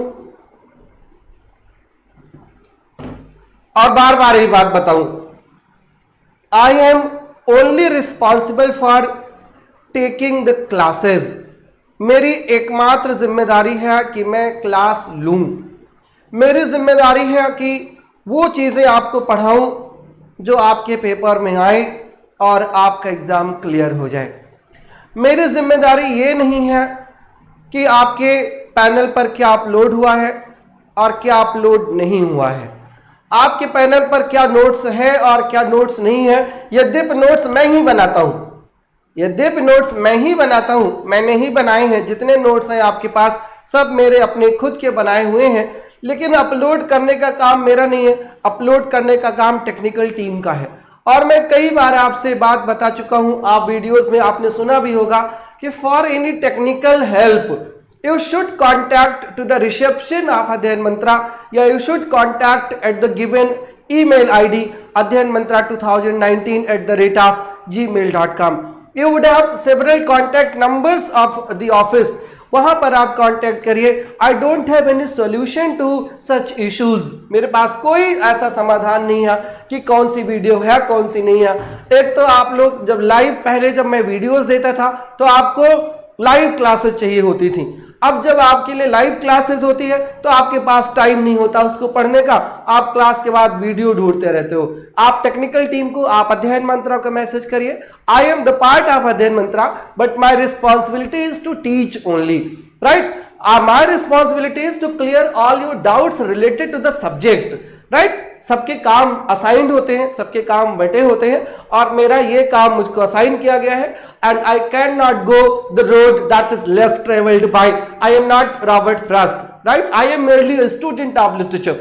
और बार बार ये बात बताऊं, I am only responsible for taking the classes. मेरी एकमात्र जिम्मेदारी है कि मैं क्लास लूं, मेरी जिम्मेदारी है कि वो चीज़ें आपको पढ़ाऊं जो आपके पेपर में आए और आपका एग्ज़ाम क्लियर हो जाए। मेरी जिम्मेदारी ये नहीं है कि आपके पैनल पर क्या अपलोड हुआ है और क्या अपलोड नहीं हुआ है, आपके पैनल पर क्या नोट्स है और क्या नोट्स नहीं है। यद्यपि नोट्स मैं ही बनाता हूं, यद्यपि नोट्स मैं ही बनाता हूं, मैंने ही बनाए हैं, जितने नोट्स हैं आपके पास सब मेरे अपने खुद के बनाए हुए हैं, लेकिन अपलोड करने का काम मेरा नहीं है, अपलोड करने का काम टेक्निकल टीम का है। और मैं कई बार आपसे बात बता चुका हूं, आप वीडियोस में आपने सुना भी होगा कि for any technical help you should contact to the reception of Adhyan Mantra, या you should contact at the given email ID adhyanmantra2019@gmail.com. You would have several contact numbers of the office, वहां पर आप कांटेक्ट करिए। I don't have any solution to such issues, मेरे पास कोई ऐसा समाधान नहीं है कि कौन सी वीडियो है कौन सी नहीं है। एक तो आप लोग जब लाइव, पहले जब मैं वीडियोस देता था तो आपको लाइव क्लासेस चाहिए होती थी, अब जब आपके लिए लाइव क्लासेस होती है तो आपके पास टाइम नहीं होता उसको पढ़ने का, आप क्लास के बाद वीडियो ढूंढते रहते हो। आप टेक्निकल टीम को, आप अध्ययन मंत्रा को मैसेज करिए, I am the part of Adhyayan Mantra but my responsibility is to teach only, right. My responsibility is to clear all your doubts related to the subject, right. सबके काम असाइंड होते हैं, सबके काम बटे होते हैं और मेरा ये काम मुझको असाइन किया गया है। And I can not go the road that is less travelled by, I am not Robert Frost, right. I am merely a student of literature.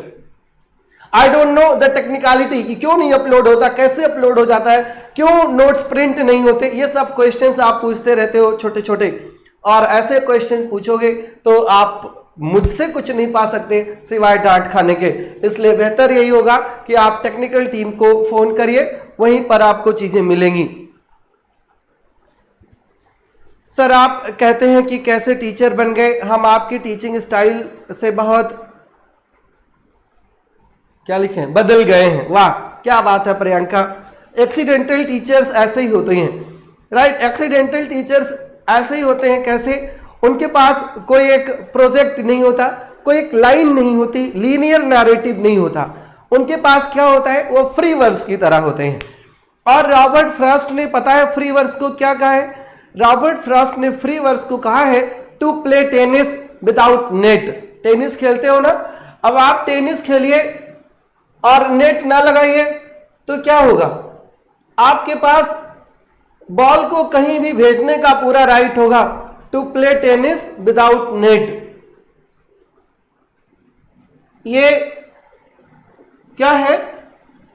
I don't know the technicality कि क्यों नहीं अपलोड होता, कैसे अपलोड हो जाता है, क्यों नोट्स प्रिंट नहीं होते, ये सब क्वेश्चंस आप पूछते रहते हो छोटे छोटे, और ऐसे क्वेश्चंस पूछोगे तो आप मुझसे कुछ नहीं पा सकते सिवाय डांट खाने के। इसलिए बेहतर यही होगा कि आप टेक्निकल टीम को फोन करिए, वहीं पर आपको चीजें मिलेंगी। सर आप कहते हैं कि कैसे टीचर बन गए, हम आपकी टीचिंग स्टाइल से बहुत क्या लिखे हैं, बदल गए हैं। वाह क्या बात है प्रियंका। एक्सीडेंटल टीचर्स ऐसे ही होते हैं, राइट। एक्सीडेंटल टीचर्स ऐसे ही होते हैं, कैसे, उनके पास कोई एक प्रोजेक्ट नहीं होता, कोई एक लाइन नहीं होती, लीनियर नैरेटिव नहीं होता, उनके पास क्या होता है, वो फ्री वर्स की तरह होते हैं। और रॉबर्ट फ्रॉस्ट ने, पता है फ्री वर्स को क्या कहा है, रॉबर्ट फ्रॉस्ट ने फ्री वर्स को कहा है to play tennis without net. Tennis खेलते हो ना, अब आप टेनिस खेलिए और नेट ना लगाइए तो क्या होगा, आपके पास बॉल को कहीं भी भेजने का पूरा राइट होगा। To play tennis without net, ये क्या है,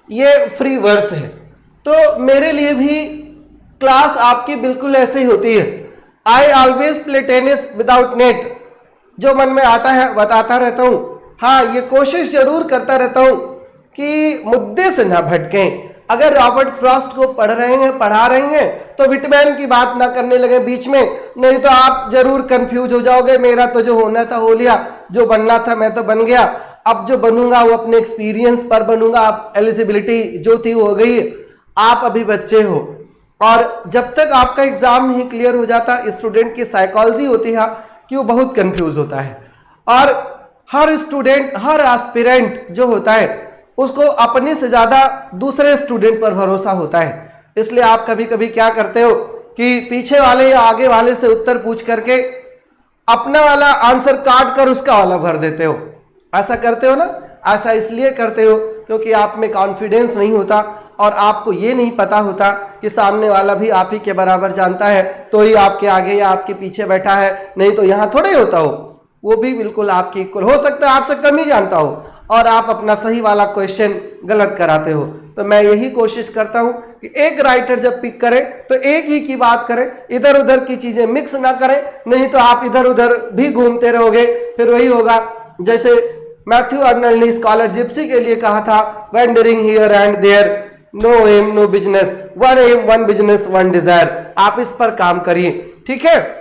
ये फ्री वर्स है। तो मेरे लिए भी क्लास आपकी बिल्कुल ऐसे ही होती है। I always play tennis without net, जो मन में आता है बताता रहता हूं। हाँ, ये कोशिश जरूर करता रहता हूं कि मुद्दे से ना भटकें। अगर रॉबर्ट फ्रॉस्ट को पढ़ रहे हैं, पढ़ा रहे हैं, तो विटमैन की बात ना करने लगे बीच में, नहीं तो आप जरूर कंफ्यूज हो जाओगे। मेरा तो जो होना था हो लिया, जो बनना था मैं तो बन गया, अब जो बनूंगा वो अपने एक्सपीरियंस पर बनूंगा। आप एलिजिबिलिटी जो थी वो हो गई, आप अभी बच्चे हो। और जब तक आपका एग्जाम नहीं क्लियर हो जाता, स्टूडेंट की साइकोलॉजी होती है कि वो बहुत कंफ्यूज होता है। और हर स्टूडेंट, हर एस्पिरेंट जो होता है उसको अपने से ज्यादा दूसरे स्टूडेंट पर भरोसा होता है। इसलिए आप कभी कभी क्या करते हो कि पीछे वाले या आगे वाले से उत्तर पूछ करके अपना वाला आंसर काट कर उसका वाला भर देते हो। ऐसा करते हो ना, ऐसा इसलिए करते हो क्योंकि आप में कॉन्फिडेंस नहीं होता और आपको ये नहीं पता होता कि सामने वाला भी आप ही के बराबर जानता है तो ही आपके आगे या आपके पीछे बैठा है, नहीं तो यहां थोड़े होता हो, वो भी बिल्कुल आपके इक्वल हो सकता है, आपसे कम ही जानता हो और आप अपना सही वाला क्वेश्चन गलत कराते हो। तो मैं यही कोशिश करता हूं कि एक राइटर जब पिक करे तो एक ही की बात करें, इधर उधर की चीजें मिक्स ना करें, नहीं तो आप इधर उधर भी घूमते रहोगे। फिर वही होगा जैसे मैथ्यू अर्नल्ड ने स्कॉलर जिप्सी के लिए कहा था, wandering here and there, no aim no business, one aim one business one desire. आप इस पर काम करिए, ठीक है।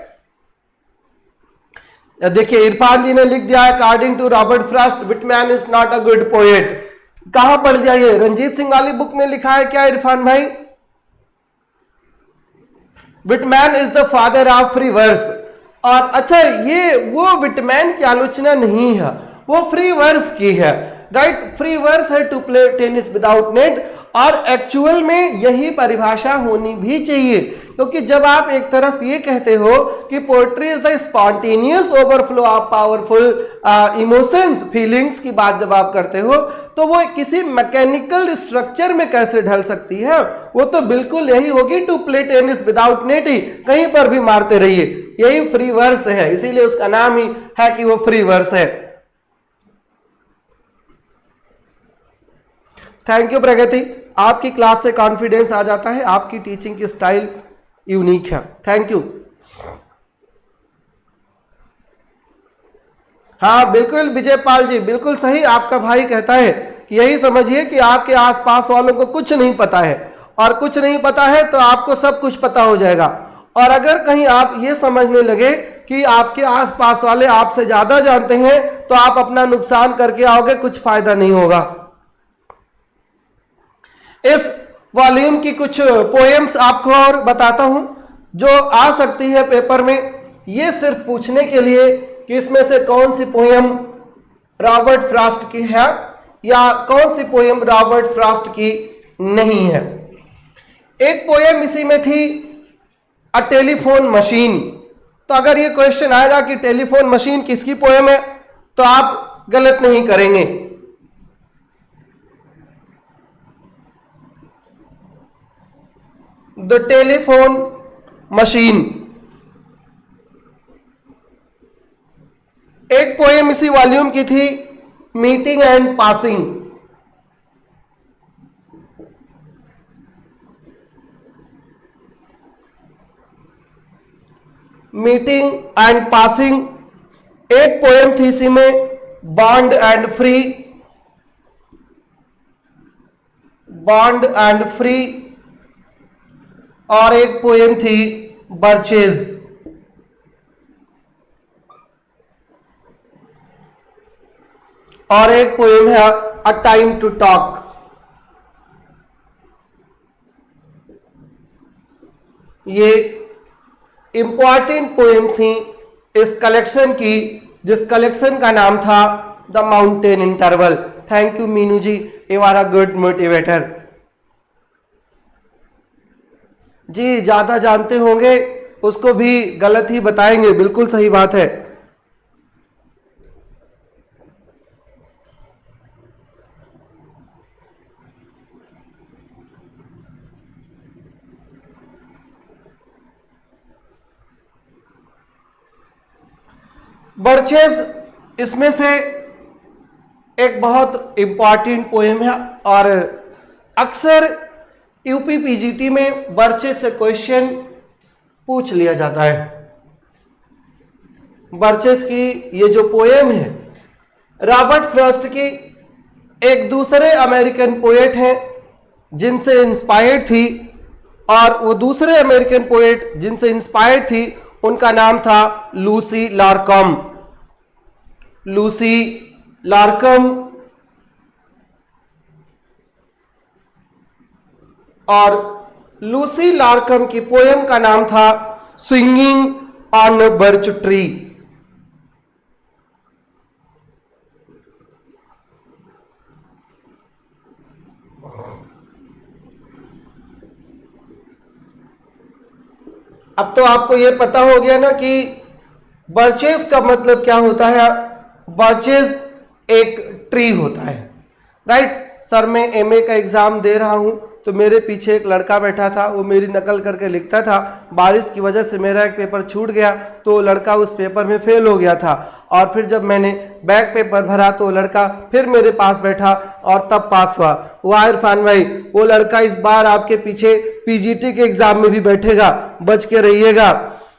देखिए इरफान जी ने लिख दिया है, according to Robert Frost Whitman is not a good poet. कहां पढ़ लिया ये, रंजीत सिंह वाली बुक में लिखा है क्या इरफान भाई? Whitman is the father of free verse. और अच्छा, ये वो विटमैन की आलोचना नहीं है, वो फ्री वर्स की है, राइट। फ्री वर्स है to play tennis without net, और एक्चुअल में यही परिभाषा होनी भी चाहिए, क्योंकि जब आप एक तरफ ये कहते हो कि poetry is the spontaneous overflow of powerful emotions, feelings की बात जब आप करते हो, तो वो किसी मैकेनिकल स्ट्रक्चर में कैसे ढल सकती है? वो तो बिल्कुल यही होगी, to play tennis without net ही, कहीं पर भी मारते रहिए, यही फ्री वर्स है, इसीलिए उसका नाम ही है कि वो फ्री वर्स है। थैंक यू प्रगति, आपकी क्लास से कॉन्फिडेंस आ जाता है, आपकी टीचिंग की स्टाइल यूनिक है, थैंक यू। हाँ बिल्कुल विजय पाल जी, बिल्कुल सही, आपका भाई कहता है कि यही समझिए कि आपके आसपास वालों को कुछ नहीं पता है, और कुछ नहीं पता है तो आपको सब कुछ पता हो जाएगा। और अगर कहीं आप ये समझने लगे कि आपके आसपास वाले आपसे ज्यादा जानते हैं, तो आप अपना नुकसान करके आओगे, कुछ फायदा नहीं होगा। इस वॉल्यूम की कुछ पोएम्स आपको और बताता हूं जो आ सकती है पेपर में, ये सिर्फ पूछने के लिए कि इसमें से कौन सी पोएम रॉबर्ट फ्रॉस्ट की है या कौन सी पोएम रॉबर्ट फ्रॉस्ट की नहीं है। एक पोएम इसी में थी, अ टेलीफोन मशीन। तो अगर ये क्वेश्चन आएगा कि टेलीफोन मशीन किसकी पोएम है, तो आप गलत नहीं करेंगे। The telephone machine. एक पोएम इसी वॉल्यूम की थी, meeting and passing. Meeting and passing. एक पोएम थी इसी में, bond and free. Bond and free. और एक पोएम थी, बर्चेज। और एक पोएम है, अ टाइम टू टॉक। ये इंपॉर्टेंट पोएम थी इस कलेक्शन की, जिस कलेक्शन का नाम था the mountain interval. Thank you Meenu ji, you are a good motivator. जी ज्यादा जानते होंगे उसको भी गलत ही बताएंगे, बिल्कुल सही बात है। बर्चेज इसमें से एक बहुत इंपॉर्टेंट पोएम है, और अक्सर यूपी पीजीटी में बर्चेज से क्वेश्चन पूछ लिया जाता है। बर्चेज की ये जो पोएम है, रॉबर्ट फ्रॉस्ट की एक दूसरे अमेरिकन पोएट हैं जिनसे इंस्पायर्ड थी, और वो दूसरे अमेरिकन पोएट जिनसे इंस्पायर्ड थी उनका नाम था लूसी लार्कम। लूसी लार्कम। और लूसी लार्कम की पोएम का नाम था swinging on a birch tree. अब तो आपको यह पता हो गया ना कि बर्चेस का मतलब क्या होता है। बर्चेस एक ट्री होता है, राइट। सर मैं एमए का एग्जाम दे रहा हूं, तो मेरे पीछे एक लड़का बैठा था, वो मेरी नकल करके लिखता था। बारिश की वजह से मेरा एक पेपर छूट गया, तो वो लड़का उस पेपर में फेल हो गया था। और फिर जब मैंने बैक पेपर भरा तो लड़का फिर मेरे पास बैठा और तब पास हुआ। वाह इरफान भाई, वो लड़का इस बार आपके पीछे पीजीटी के एग्जाम में भी बैठेगा, बच के रहिएगा।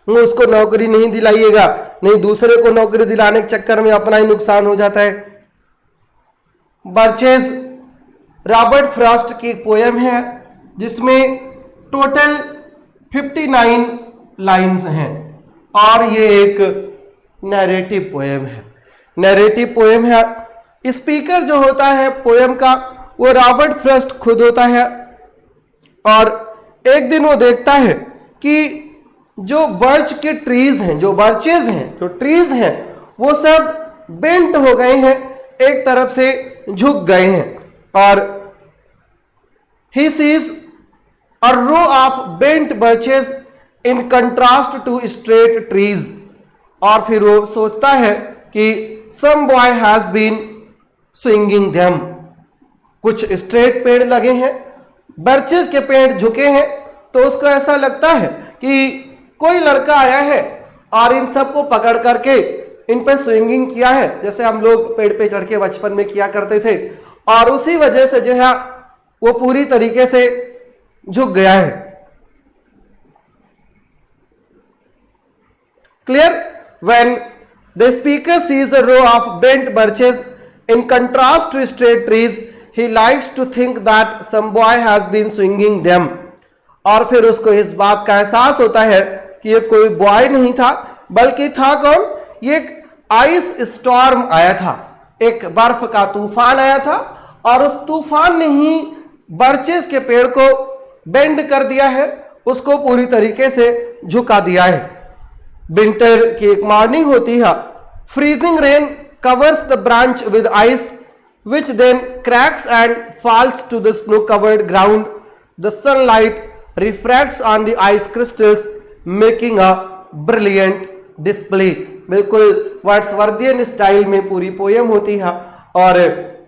उसको नौकरी नहीं दिलाइएगा, नहीं दूसरे को नौकरी दिलाने के चक्कर में अपना ही नुकसान हो जाता है। बर्चेस रॉबर्ट फ्रॉस्ट की पोएम है जिसमें टोटल 59 लाइन्स हैं, और ये एक नैरेटिव पोएम है। नैरेटिव पोएम है। स्पीकर जो होता है पोएम का वो रॉबर्ट फ्रॉस्ट खुद होता है, और एक दिन वो देखता है कि जो बर्च के ट्रीज हैं, जो बर्चेज हैं, जो ट्रीज हैं, वो सब बेंट हो गए हैं, एक तरफ से झुक गए हैं। और he sees a row of bent birches in contrast to straight trees. और फिर वो सोचता है कि some boy has been swinging them. कुछ स्ट्रेट पेड़ लगे हैं, बर्चेस के पेड़ झुके हैं, तो उसको ऐसा लगता है कि कोई लड़का आया है और इन सबको पकड़ करके इन पे स्विंगिंग किया है, जैसे हम लोग पेड़ पे चढ़ के बचपन में किया करते थे, और उसी वजह से जो है वो पूरी तरीके से झुक गया है। Clear? When the speaker sees a row of bent birches in contrast to straight trees, he likes to think that some boy has been swinging them. और फिर उसको इस बात का एहसास होता है कि ये कोई बॉय नहीं था, बल्कि था कौन? ये एक आइस स्टॉर्म आया था, एक बर्फ का तूफान आया था, और उस तूफान ने ही बर्चेस के पेड़ को बेंड कर दिया है, उसको पूरी तरीके से झुका दिया है। विंटर की एक मॉर्निंग होती है, freezing rain covers the branch with ice which then cracks and falls to the snow covered ground. The sunlight refracts on the ice crystals, making a brilliant display. बिल्कुल वर्ड्सवर्थियन स्टाइल में पूरी पोयम होती है। और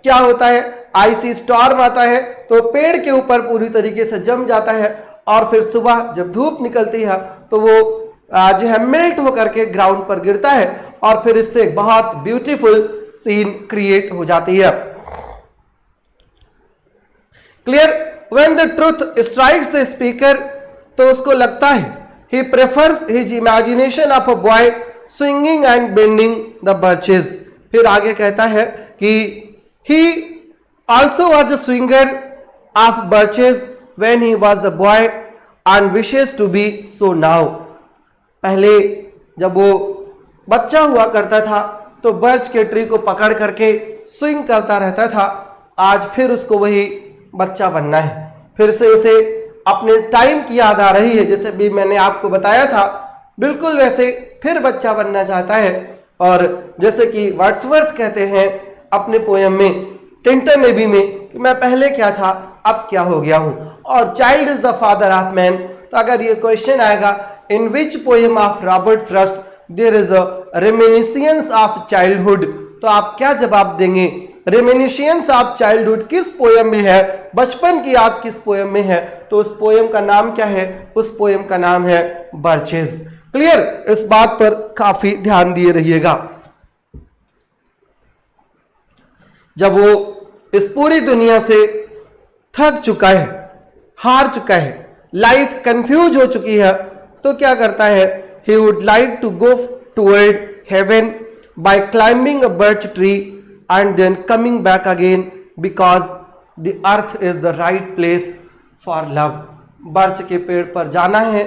क्या होता है, आइसी स्टॉर्म आता है तो पेड़ के ऊपर पूरी तरीके से जम जाता है, और फिर सुबह जब धूप निकलती है तो वो जो है मेल्ट होकर के ग्राउंड पर गिरता है, और फिर इससे बहुत ब्यूटीफुल सीन क्रिएट हो जाती है। Clear? When the truth strikes the speaker, तो उसको लगता है, he prefers his imagination of a boy swinging and bending the birches. फिर आगे कहता है कि he also was a swinger of birches when he was a boy and wishes to be so now. पहले जब वो बच्चा हुआ करता था तो बर्च के ट्री को पकड़ करके स्विंग करता रहता था, आज फिर उसको वही बच्चा बनना है, फिर से उसे अपने टाइम की याद आ रही है, जैसे भी मैंने आपको बताया था, बिल्कुल वैसे फिर बच्चा बनना चाहता है। और जैसे कि वर्ड्सवर्थ कहते हैं अपने पोयम में टिंटन एबी में कि मैं पहले क्या था अब क्या हो गया हूं, और child is the father of man. तो अगर ये क्वेश्चन आएगा in which poem of Robert Frost there is a reminiscence of childhood, तो आप क्या जवाब देंगे? रेमिनिसेंस ऑफ चाइल्डहुड किस पोयम में है, बचपन की याद किस पोयम में है? तो उस पोयम का नाम क्या है? उस पोयम का नाम है बर्चेस। क्लियर? इस बात पर काफी ध्यान दिए रहिएगा। जब वो इस पूरी दुनिया से थक चुका है, हार चुका है, लाइफ कंफ्यूज हो चुकी है, तो क्या करता है? he would like to go toward heaven by climbing a birch tree and then coming back again because the earth is the right place for love. Birch के पेड़ पर जाना है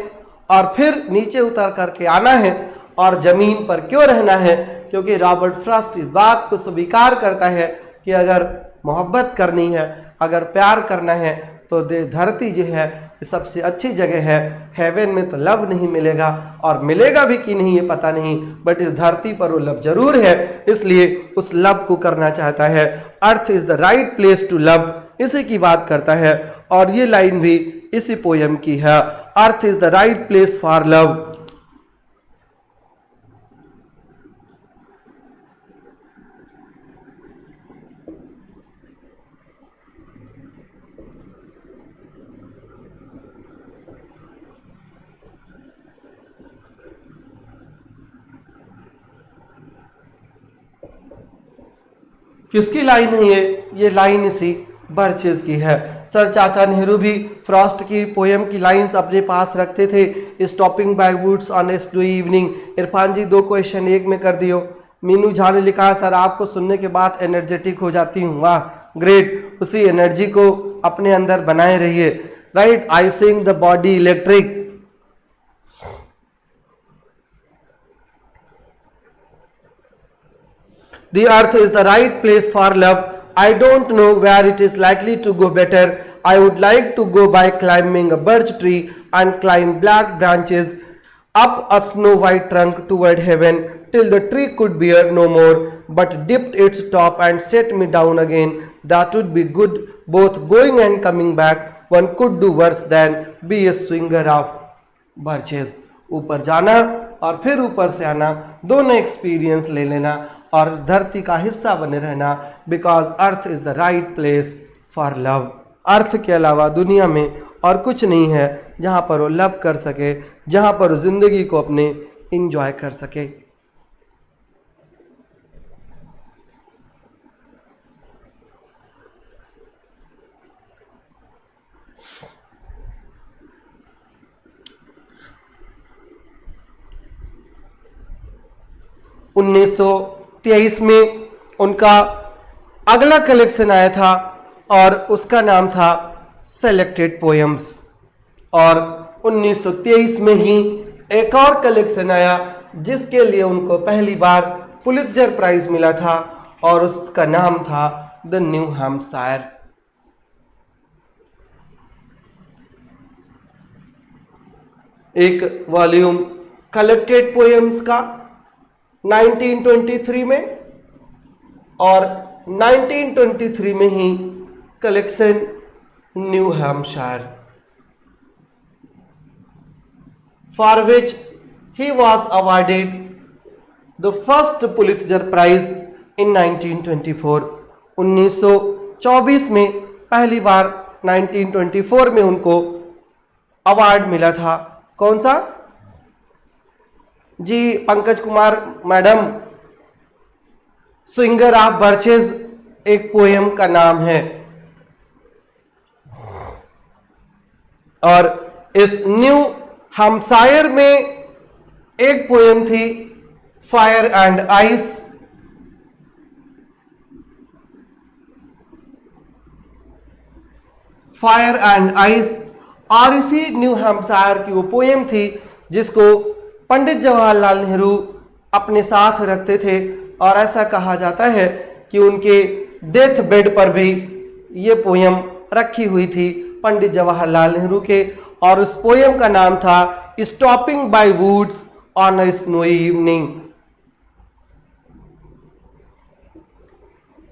और फिर नीचे उतर करके आना है, और जमीन पर क्यों रहना है? क्योंकि रॉबर्ट फ्रॉस्ट इस बात को स्वीकार करता है कि अगर मोहब्बत करनी है, अगर प्यार करना है, तो धरती जो है सबसे अच्छी जगह है। हेवन में तो लव नहीं मिलेगा, और मिलेगा भी कि नहीं ये पता नहीं, बट इस धरती पर वो लव जरूर है, इसलिए उस लव को करना चाहता है। Earth is the right place to love, इसी की बात करता है, और ये लाइन भी इसी पोयम की है, earth is the right place for love. किसकी लाइन है ये लाइन इसी बर्चेस की है। सर चाचा नेहरू भी फ्रॉस्ट की पोयम की लाइंस अपने पास रखते थे। Stopping by woods on a snowy evening. Irfan ji 2 question 1 में कर दियो। मीनू झा ने लिखा है सर आपको सुनने के बाद एनर्जेटिक हो जाती हूँ। वाह ग्रेट, उसी एनर्जी को अपने अंदर बनाए रहिए। Right, I sing the body electric. The earth is the right place for love. I don't know where it is likely to go better. I would like to go by climbing a birch tree and climb black branches up a snow white trunk toward heaven till the tree could bear no more. but dipped its top and set me down again. That would be good, both going and coming back. One could do worse than be a swinger of birches. ऊपर जाना और फिर ऊपर से आना, दोनों एक्सपीरियंस ले लेना और इस धरती का हिस्सा बने रहना, because earth is the right place for love. Earth के अलावा दुनिया में और कुछ नहीं है जहाँ पर वो लव कर सके, जहाँ पर वो जिंदगी को अपने इंजॉय कर सके. उन्नीस सौ 23 में उनका अगला कलेक्शन आया था और उसका नाम था सेलेक्टेड पोएम्स. और 1923 में ही एक और कलेक्शन आया जिसके लिए उनको पहली बार पुलित्जर प्राइज मिला था और उसका नाम था द न्यू हैम्पशायर. एक वॉल्यूम कलेक्टेड पोएम्स का 1923 में और 1923 में ही collection New Hampshire, for which he was awarded the first Pulitzer prize in 1924. 1924 में पहली बार 1924 में उनको अवार्ड मिला था. कौन सा जी? Pankaj Kumar madam, swinger of birches एक पोएम का नाम है. और इस न्यू हैम्पशायर में एक पोएम थी fire and ice. Fire and ice. और इसी न्यू हैम्पशायर की वो पोएम थी जिसको पंडित जवाहरलाल नेहरू अपने साथ रखते थे और ऐसा कहा जाता है कि उनके डेथ बेड पर भी ये पोएम रखी हुई थी पंडित जवाहरलाल नेहरू के. और उस पोएम का नाम था stopping by woods on a snowy evening.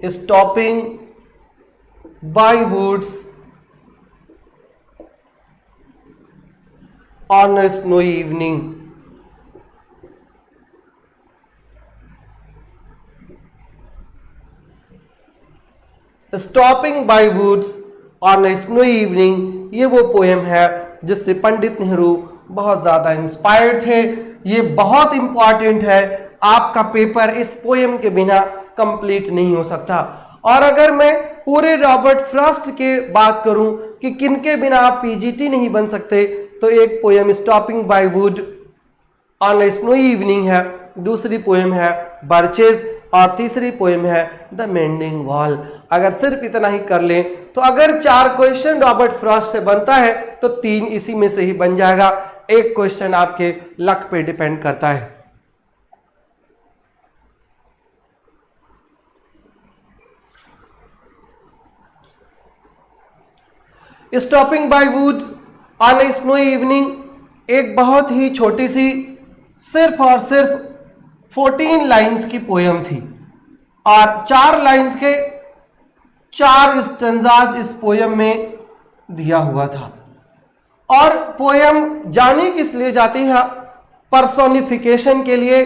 Stopping by woods on a snowy evening. Stopping by woods on a snowy evening, ये वो पोएम है जिससे पंडित नेहरू बहुत ज़्यादा इंस्पायर्ड थे. ये बहुत इंपॉर्टेंट है, आपका पेपर इस पोएम के बिना कंप्लीट नहीं हो सकता. और अगर मैं पूरे रॉबर्ट फ्रॉस्ट के बात करूं कि किनके बिना आप पीजीटी नहीं बन सकते, तो एक poem stopping by would on a snowy evening है, दूसरी पोएम है बर्चेज और तीसरी पोएम है द मेंडिंग वॉल. अगर सिर्फ इतना ही कर लें तो अगर 4 क्वेश्चन रॉबर्ट फ्रॉस्ट से बनता है तो 3 इसी में से ही बन जाएगा. एक क्वेश्चन आपके लक पे डिपेंड करता है. Stopping by woods on a snowy evening एक बहुत ही छोटी सी सिर्फ और सिर्फ 14 लाइंस की पोयम थी और 4 लाइंस के 4 स्टेंजाज इस पोयम में दिया हुआ था. और पोयम जानी किस लिए जाती है? पर्सोनिफिकेशन के लिए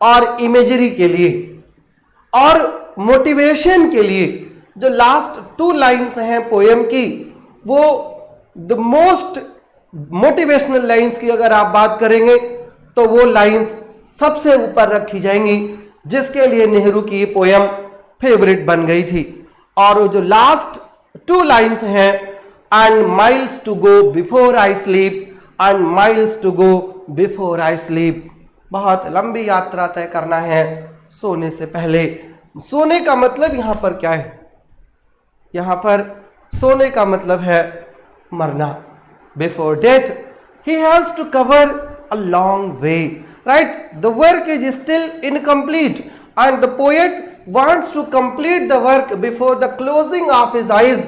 और इमेजरी के लिए और मोटिवेशन के लिए. जो लास्ट 2 लाइंस हैं पोयम की वो द मोस्ट मोटिवेशनल लाइंस की अगर आप बात करेंगे तो वो लाइंस सबसे ऊपर रखी जाएंगी, जिसके लिए नेहरू की ये पोयम फेवरेट बन गई थी. और वो जो लास्ट 2 लाइंस हैं, and miles to go before I sleep, and miles to go before I sleep. बहुत लंबी यात्रा तय करना है सोने से पहले. सोने का मतलब यहां पर क्या है? यहां पर सोने का मतलब है मरना. Before death he has to cover a long way, right? The work is still incomplete and the poet wants to complete the work before the closing of his eyes,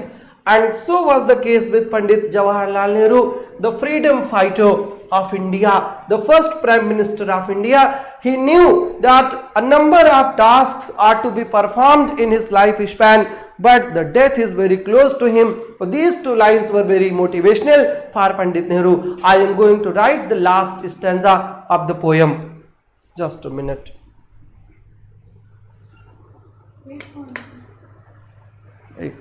and so was the case with Pandit Jawaharlal Nehru, the freedom fighter. of India, the first Prime Minister of India. He knew that a number of tasks are to be performed in his lifespan, but the death is very close to him. So these two lines were very motivational for Pandit Nehru. I am going to write the last stanza of the poem. Just a minute. एक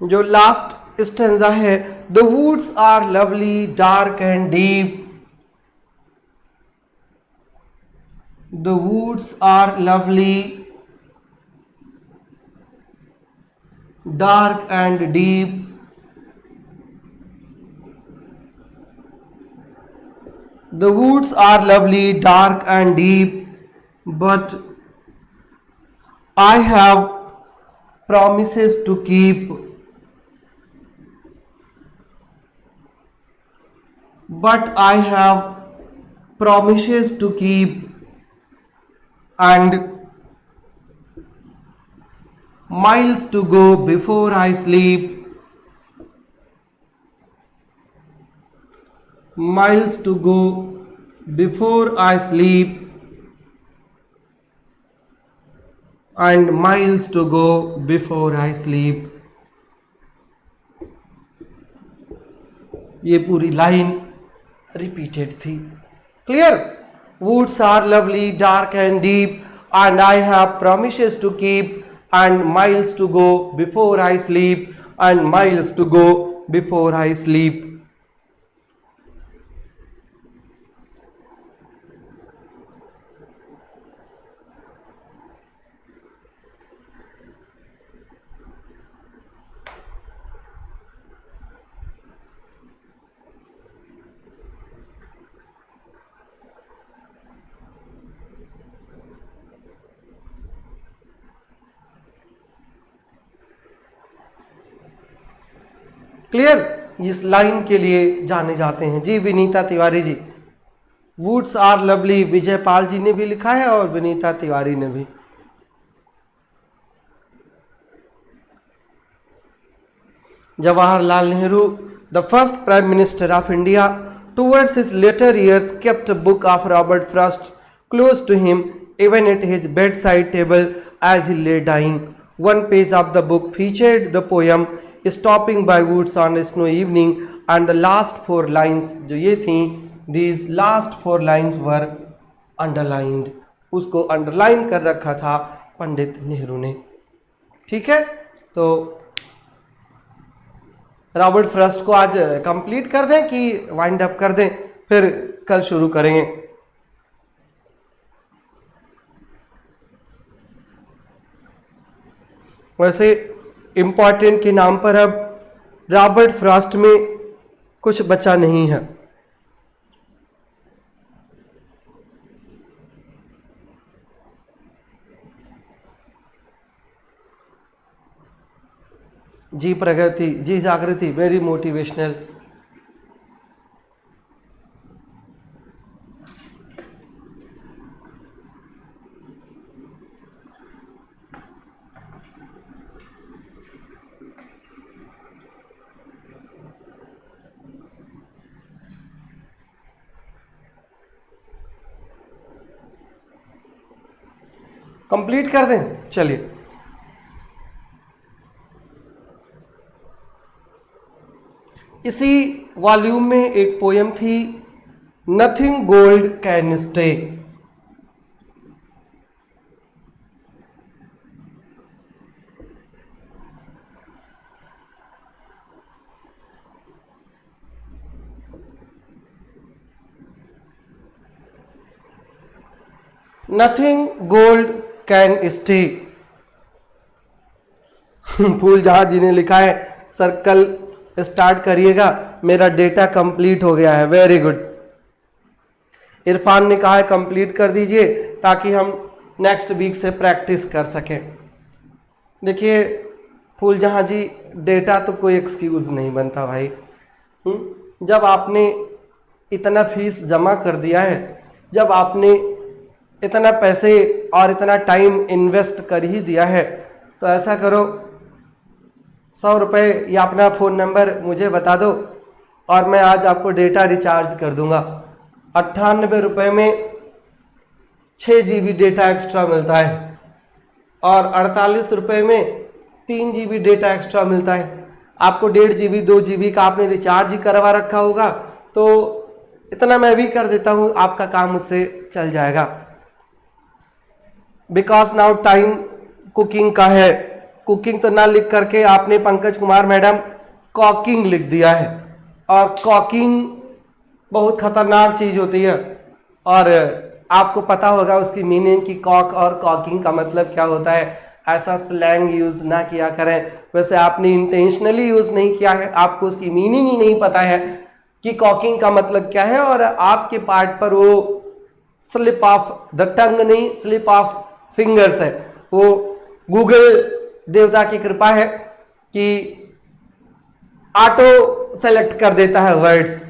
जो लास्ट स्टेंजा है, the woods are lovely dark and deep, the woods are lovely dark and deep, the woods are lovely dark and deep, but I have promises to keep, but I have promises to keep, and miles to go before I sleep, miles to go before I sleep, and miles to go before I sleep. ये पूरी लाइन रिपीटेड थी. Clear? Woods are lovely dark and deep, and I have promises to keep, and miles to go before I sleep, and miles to go before I sleep. Clear? इस लाइन के लिए जाने जाते हैं जी Vinita Tiwari ji. Woods are lovely Vijay Pal ji ने भी लिखा है और विनीता तिवारी ने भी. Jawaharlal Nehru, the first prime minister of India, towards his later years kept a book of Robert Frost close to him, even at his bedside table as he lay dying. One page of the book featured the poem Stopping by Woods on a Snowy Evening, and the last 4 lines जो ये थी, these last 4 lines were underlined. उसको अंडरलाइन कर रखा था पंडित नेहरू ने. ठीक है, तो रॉबर्ट फ्रस्ट को आज कंप्लीट कर दें कि वाइंड अप कर दें, फिर कल शुरू करेंगे. वैसे इम्पॉर्टेंट के नाम पर अब रॉबर्ट फ्रॉस्ट में कुछ बचा नहीं है. जी प्रगति, जी जागृति, वेरी मोटिवेशनल. कंप्लीट कर दें. चलिए, इसी वॉल्यूम में एक पोयम थी, nothing gold can stay. Nothing gold can stay. Phool Jahan ji ने लिखा है, सर कल स्टार्ट करिएगा, मेरा डेटा कंप्लीट हो गया है। Very good. इरफान ने कहा है कंप्लीट कर दीजिए ताकि हम नेक्स्ट वीक से प्रैक्टिस कर सकें। देखिए फूलजहां जी, डेटा तो कोई एक्सक्यूज नहीं बनता भाई। जब आपने इतना फीस जमा कर दिया है, जब आपने इतना पैसे और इतना टाइम इन्वेस्ट कर ही दिया है, तो ऐसा करो 100 रुपये या अपना फ़ोन नंबर मुझे बता दो और मैं आज आपको डेटा रिचार्ज कर दूंगा। 98 रुपये में 6 GB डेटा एक्स्ट्रा मिलता है और 48 रुपये में 3 GB डेटा एक्स्ट्रा मिलता है। आपको 1.5 GB 2 GB का आपने रिचार्ज ही करवा रखा होगा, तो इतना मैं भी कर देता हूँ, आपका काम मुझसे चल जाएगा। बिकॉज नाउ टाइम कुकिंग का है। कुकिंग तो ना लिख करके आपने पंकज कुमार मैडम कॉकिंग लिख दिया है, और कॉकिंग बहुत खतरनाक चीज होती है और आपको पता होगा उसकी मीनिंग की कॉक और कॉकिंग का मतलब क्या होता है। ऐसा स्लैंग यूज ना किया करें। वैसे आपने इंटेंशनली यूज नहीं किया है, आपको उसकी मीनिंग ही नहीं पता है कि कॉकिंग का मतलब क्या है, और आपके पार्ट पर वो स्लिप ऑफ द टंग नहीं, स्लिप ऑफ फिंगर्स है। वो गूगल देवता की कृपा है कि ऑटो सेलेक्ट कर देता है वर्ड्स।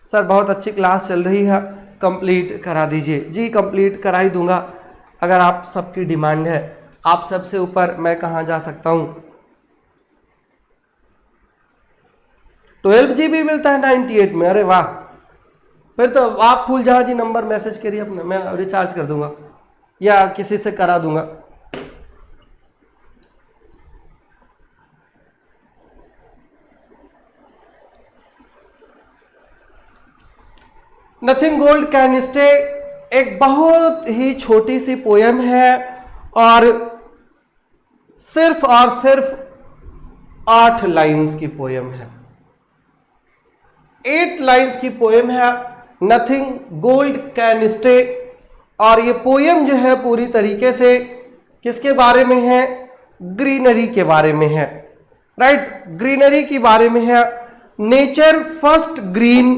सर बहुत अच्छी क्लास चल रही है, कंप्लीट करा दीजिए। जी कंप्लीट करा ही दूंगा, अगर आप सबकी डिमांड है। आप सबसे ऊपर मैं कहाँ जा सकता हूँ। 12 GB मिलता है 98 में, अरे वाह। फिर तो आप फूलजहां जी नंबर मैसेज करिए अपना, मैं रिचार्ज कर दूंगा या किसी से करा दूंगा। नथिंग गोल्ड कैन स्टे एक बहुत ही छोटी सी पोयम है और सिर्फ 8 लाइंस की पोयम है। 8 लाइंस की पोयम है, नथिंग गोल्ड कैन स्टे। और ये पोयम जो है पूरी तरीके से किसके बारे में है? ग्रीनरी के बारे में है, राइट। ग्रीनरी के बारे में है। Nature first green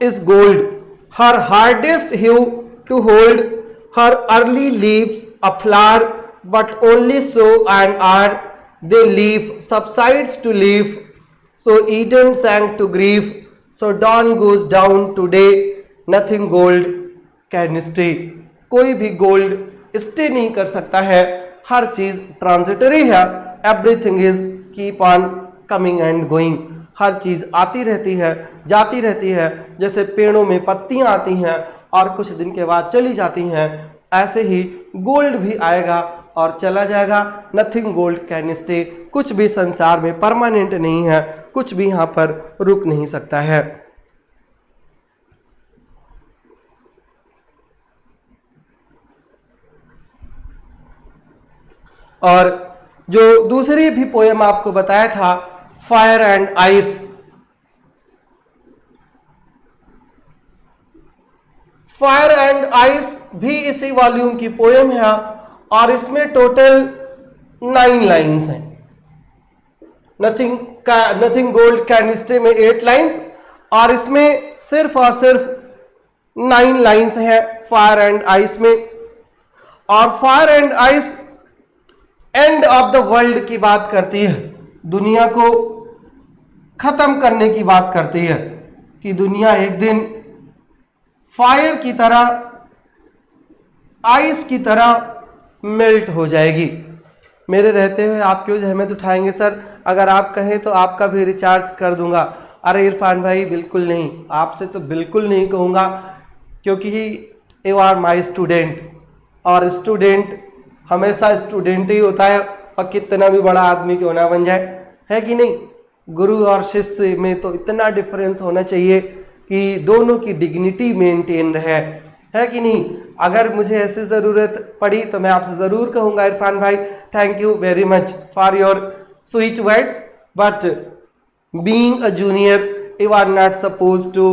is gold, her hardest hue to hold, her early leaves a flower, but only so and are they leaf subsides to leaf. So Eden sank to grief, so dawn goes down today, nothing gold can stay. कोई भी गोल्ड स्टे नहीं कर सकता है, हर चीज ट्रांजिटरी है। Everything is keep on coming and going. हर चीज आती रहती है, जाती रहती है। जैसे पेड़ों में पत्तियां आती हैं और कुछ दिन के बाद चली जाती हैं, ऐसे ही गोल्ड भी आएगा और चला जाएगा। Nothing gold can stay. कुछ भी संसार में परमानेंट नहीं है, कुछ भी यहाँ पर रुक नहीं सकता है। और जो दूसरी भी पोयम आपको बताया था, fire and ice, fire and ice भी इसी वॉल्यूम की पोयम है और इसमें टोटल 9 लाइन्स हैं। नथिंग गोल्ड कैन स्टे में 8 लाइन्स और इसमें सिर्फ और सिर्फ 9 लाइन्स हैं फायर एंड आइस में। और fire and ice end of the world की बात करती है, दुनिया को खत्म करने की बात करती है कि दुनिया एक दिन फायर की तरह, आइस की तरह मेल्ट हो जाएगी। मेरे रहते हुए आप क्यों जहमत उठाएंगे सर? अगर आप कहें तो आपका भी रिचार्ज कर दूंगा। अरे इरफान भाई बिल्कुल नहीं, आपसे तो बिल्कुल नहीं कहूँगा, क्योंकि यू आर माई स्टूडेंट और स्टूडेंट हमेशा स्टूडेंट ही होता है, और कितना भी बड़ा आदमी क्यों ना बन जाए, है कि नहीं। गुरु और शिष्य में तो इतना डिफरेंस होना चाहिए कि दोनों की डिग्निटी मेंटेन रहे, है कि नहीं। अगर मुझे ऐसी ज़रूरत पड़ी तो मैं आपसे ज़रूर कहूँगा इरफान भाई thank you very much for your sweet words, but being a junior you are not suppose to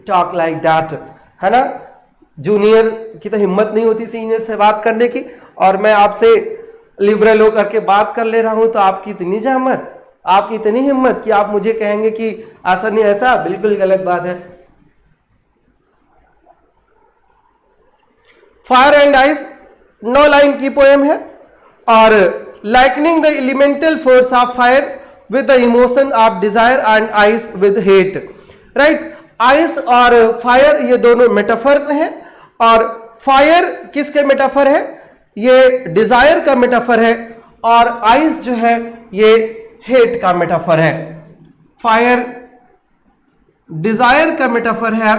talk like that, है ना। जूनियर की तो हिम्मत नहीं होती सीनियर से बात करने की, और मैं आपसे लिबरल होकर के बात कर ले रहा हूँ तो आपकी इतनी जहमत। आपकी इतनी हिम्मत कि आप मुझे कहेंगे कि ऐसा नहीं ऐसा, बिल्कुल गलत बात है। फायर एंड आइस 9 लाइन की पोएम है, और likening the elemental force of fire with the emotion of desire and ice with hate. Right, ice और फायर ये दोनों मेटाफर्स हैं, और फायर किसके मेटाफर है? ये डिजायर का मेटाफर है, और आइस जो है ये हेट का मेटाफर है। फायर डिजायर का मेटाफर है,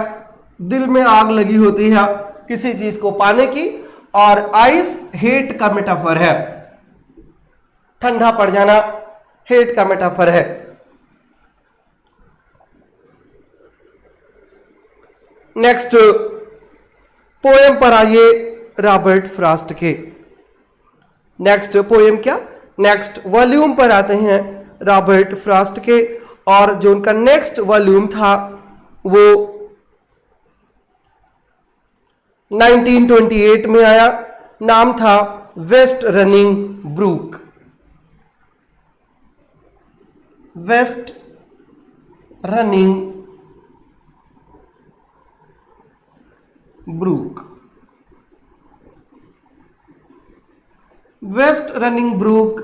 दिल में आग लगी होती है किसी चीज को पाने की, और आइस हेट का मेटाफर है, ठंडा पड़ जाना हेट का मेटाफर है। नेक्स्ट पोएम पर आइए रॉबर्ट फ्रॉस्ट के। नेक्स्ट पोएम क्या, नेक्स्ट वॉल्यूम पर आते हैं रॉबर्ट फ्रॉस्ट के, और जो उनका नेक्स्ट वॉल्यूम था वो 1928 में आया, नाम था West Running Brook. West Running Brook. West Running Brook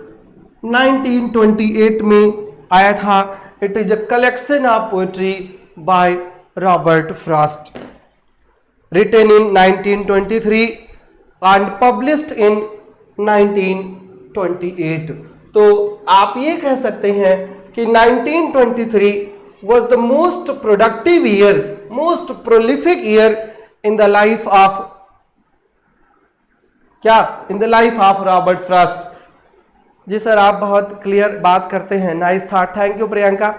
1928 में आया था। It is a collection of poetry by Robert Frost, written in 1923 and published in 1928। तो आप ये कह सकते हैं कि 1923 was the most productive year, most prolific year in the life of क्या, in the life of Robert Frost. जी सर, आप बहुत क्लियर बात करते हैं, नाइस था, थैंक यू प्रियंका।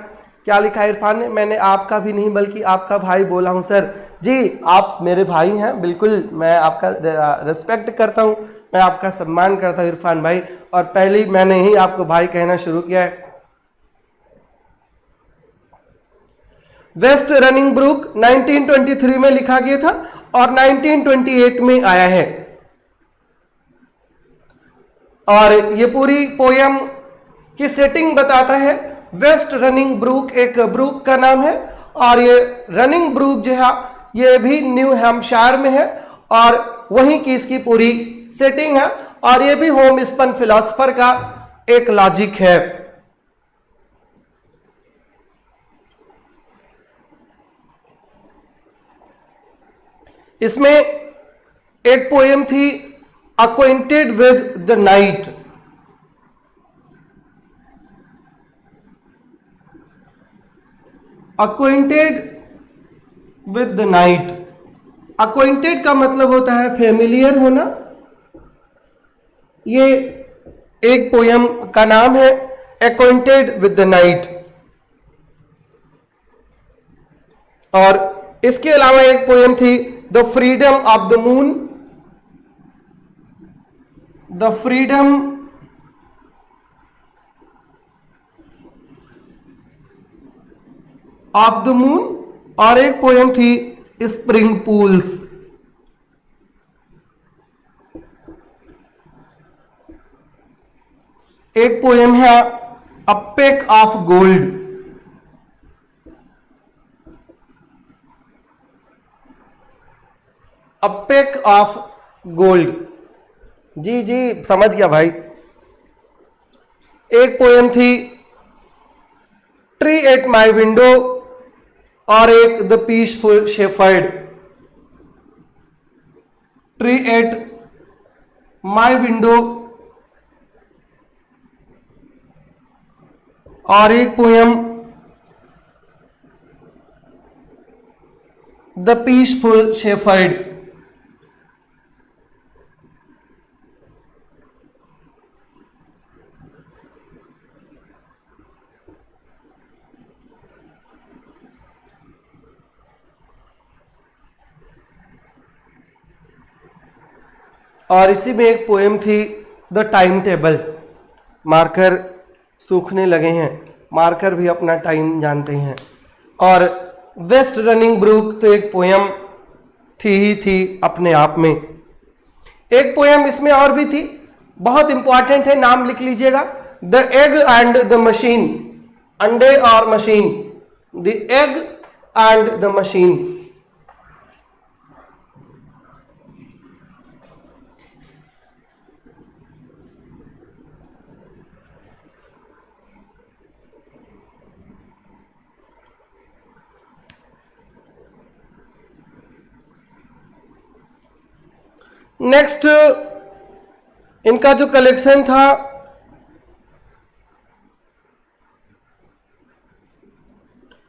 क्या लिखा है इरफान ने? मैंने आपका भी नहीं बल्कि आपका भाई बोला हूं सर। जी, आप मेरे भाई हैं, बिल्कुल मैं आपका रिस्पेक्ट करता हूं, मैं आपका सम्मान करता हूं इरफान भाई, और पहले ही मैंने ही आपको भाई कहना शुरू किया है। वेस्ट रनिंग ब्रूक 1923 में लिखा गया था और 1928 में आया है, और ये पूरी पोयम की सेटिंग बताता है। वेस्ट रनिंग ब्रूक एक ब्रूक का नाम है, और ये रनिंग ब्रूक जो है ये भी न्यू हैम्पशायर में है, और वहीं की इसकी पूरी सेटिंग है, और ये भी होमस्पन फिलोसोफर का एक लॉजिक है। इसमें एक पोएम थी acquainted with the night. Acquainted with the night, acquainted का मतलब होता है फेमिलियर होना। ये एक पोयम का नाम है अक्वाइंटेड विद द नाइट, और इसके अलावा एक पोयम थी the freedom of the moon. The freedom of the moon, और एक पोयम थी स्प्रिंग पूल्स। एक पोयम है a peck of gold. A peck of gold, जी जी समझ गया भाई। एक पोयम थी ट्री एट माई विंडो, और एक the peaceful shepherd. Tree at my window, और एक पोयम द पीसफुल शेफर्ड। और इसी में एक पोएम थी द टाइम टेबल। मार्कर सूखने लगे हैं, मार्कर भी अपना टाइम जानते हैं। और वेस्ट रनिंग ब्रूक तो एक पोएम थी ही थी अपने आप में। एक पोएम इसमें और भी थी, बहुत इंपॉर्टेंट है, नाम लिख लीजिएगा, the egg and the machine. अंडे और machine, the egg and the machine. Next इनका जो कलेक्शन था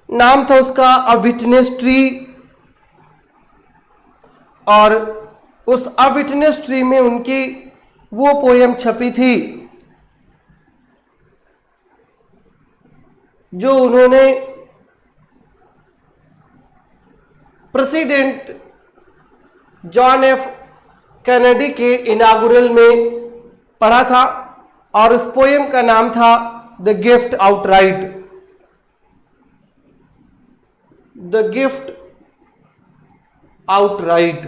नाम था उसका अ विटनेस ट्री, और उस अ विटनेस ट्री में उनकी वो पोयम छपी थी जो उन्होंने प्रेसिडेंट जॉन एफ कैनेडी के इनागुरल में पढ़ा था, और उस पोयम का नाम था the gift outright. The gift outright.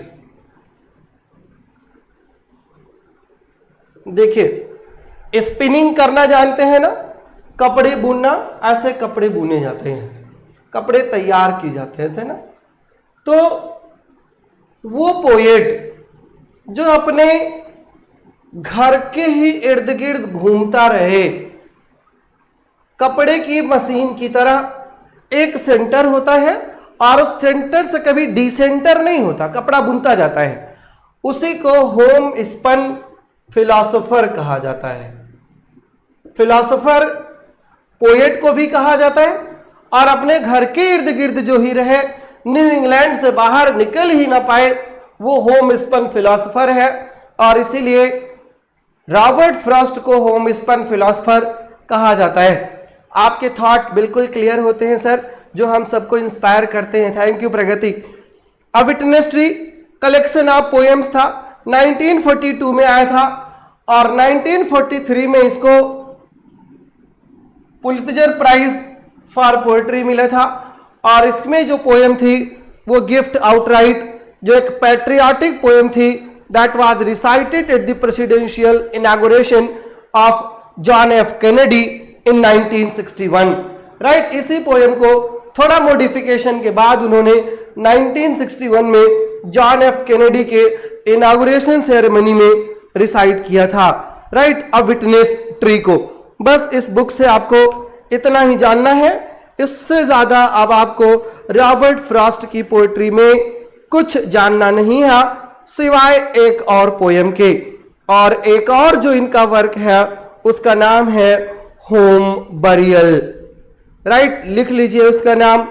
देखिए, स्पिनिंग करना जानते हैं ना, कपड़े बुनना, ऐसे कपड़े बुने जाते हैं, कपड़े तैयार किए जाते हैं ऐसे ना। तो वो पोएट जो अपने घर के ही इर्द गिर्द घूमता रहे, कपड़े की मशीन की तरह एक सेंटर होता है और उस सेंटर से कभी डिसेंटर नहीं होता, कपड़ा बुनता जाता है, उसी को होम स्पन फिलॉसफर कहा जाता है। फिलॉसफर पोएट को भी कहा जाता है, और अपने घर के इर्द गिर्द जो ही रहे, न्यू इंग्लैंड से बाहर निकल ही ना पाए, वो होम स्पन फिलॉसफर है। और इसीलिए रॉबर्ट फ्रॉस्ट को होम स्पन फिलॉसफर कहा जाता है। आपके थॉट बिल्कुल क्लियर होते हैं सर, जो हम सबको इंस्पायर करते हैं। Thank you Pragati. A witness tree collection of poems था, 1942 में आया था, और 1943 में इसको पुलित्जर प्राइज फॉर पोएट्री मिला था। और इसमें जो पोएम थी वो गिफ्ट आउटराइट, जो एक पैट्रियाटिक पोएम थी, that was recited at the presidential inauguration of John F Kennedy in 1961। Right, इसी पोएम को थोड़ा मॉडिफिकेशन के बाद उन्होंने 1961 में जॉन एफ कैनेडी के इनॉग्रेशन सेरेमनी में रिसाइट किया था। राइट, अ विटनेस ट्री को। बस इस बुक से आपको इतना ही जानना है, इससे ज्यादा अब आपको रॉबर्ट फ्रॉस्ट की पोएट्री में कुछ जानना नहीं है, सिवाय एक और पोयम के। और एक और जो इनका वर्क है उसका नाम है होम बरियल। राइट, लिख लीजिए उसका नाम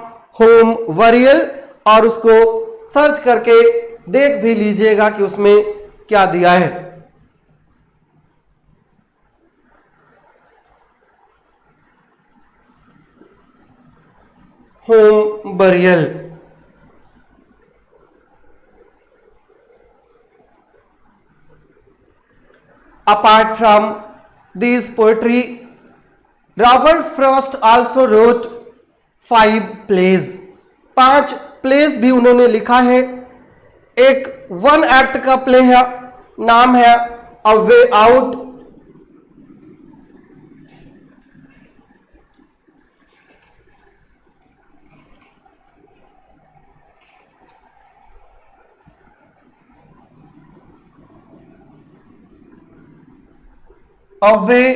होम बरियल, और उसको सर्च करके देख भी लीजिएगा कि उसमें क्या दिया है। Home burial. Apart from these poetry, Robert Frost also wrote 5 plays। 5 place भी उन्होंने लिखा है। एक 1 एक्ट का प्ले है, नाम है a way out. A way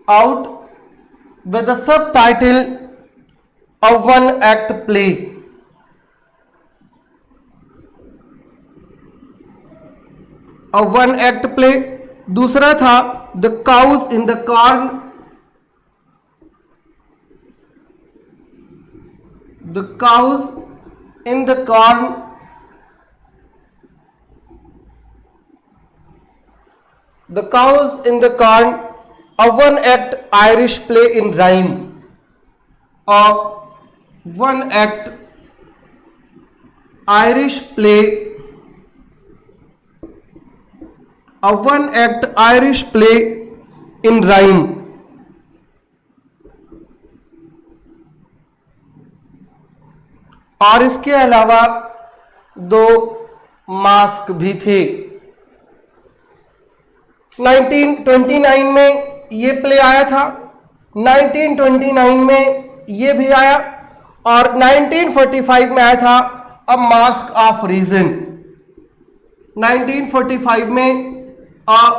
out with the subtitle A 1 act play। A 1 act play। दूसरा था The cows in the corn। The cows in the corn। The cows in the corn, a 1 act Irish play in rhyme। A 1 act Irish play, a 1 act Irish play in rhyme। और इसके अलावा 2 मास्क भी थे। 1929 में ये प्ले आया था, 1929 में ये भी आया, और 1945 में आया था अ मास्क ऑफ रीजन। 1945 में अ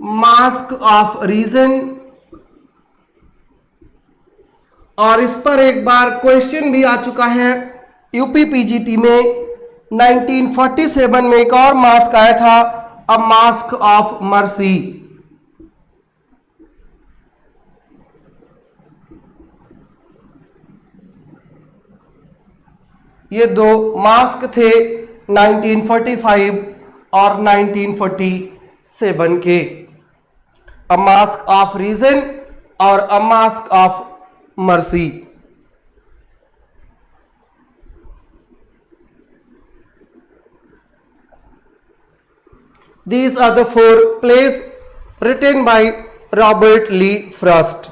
मास्क ऑफ रीजन, और इस पर एक बार क्वेश्चन भी आ चुका है यूपी पीजीटी में। 1947 में एक और मास्क आया था अ मास्क ऑफ मर्सी। ये दो मास्क थे 1945 और 1947 के, अ मास्क ऑफ रीजन और a mask of mercy. These are the 4 plays written by Robert Lee Frost.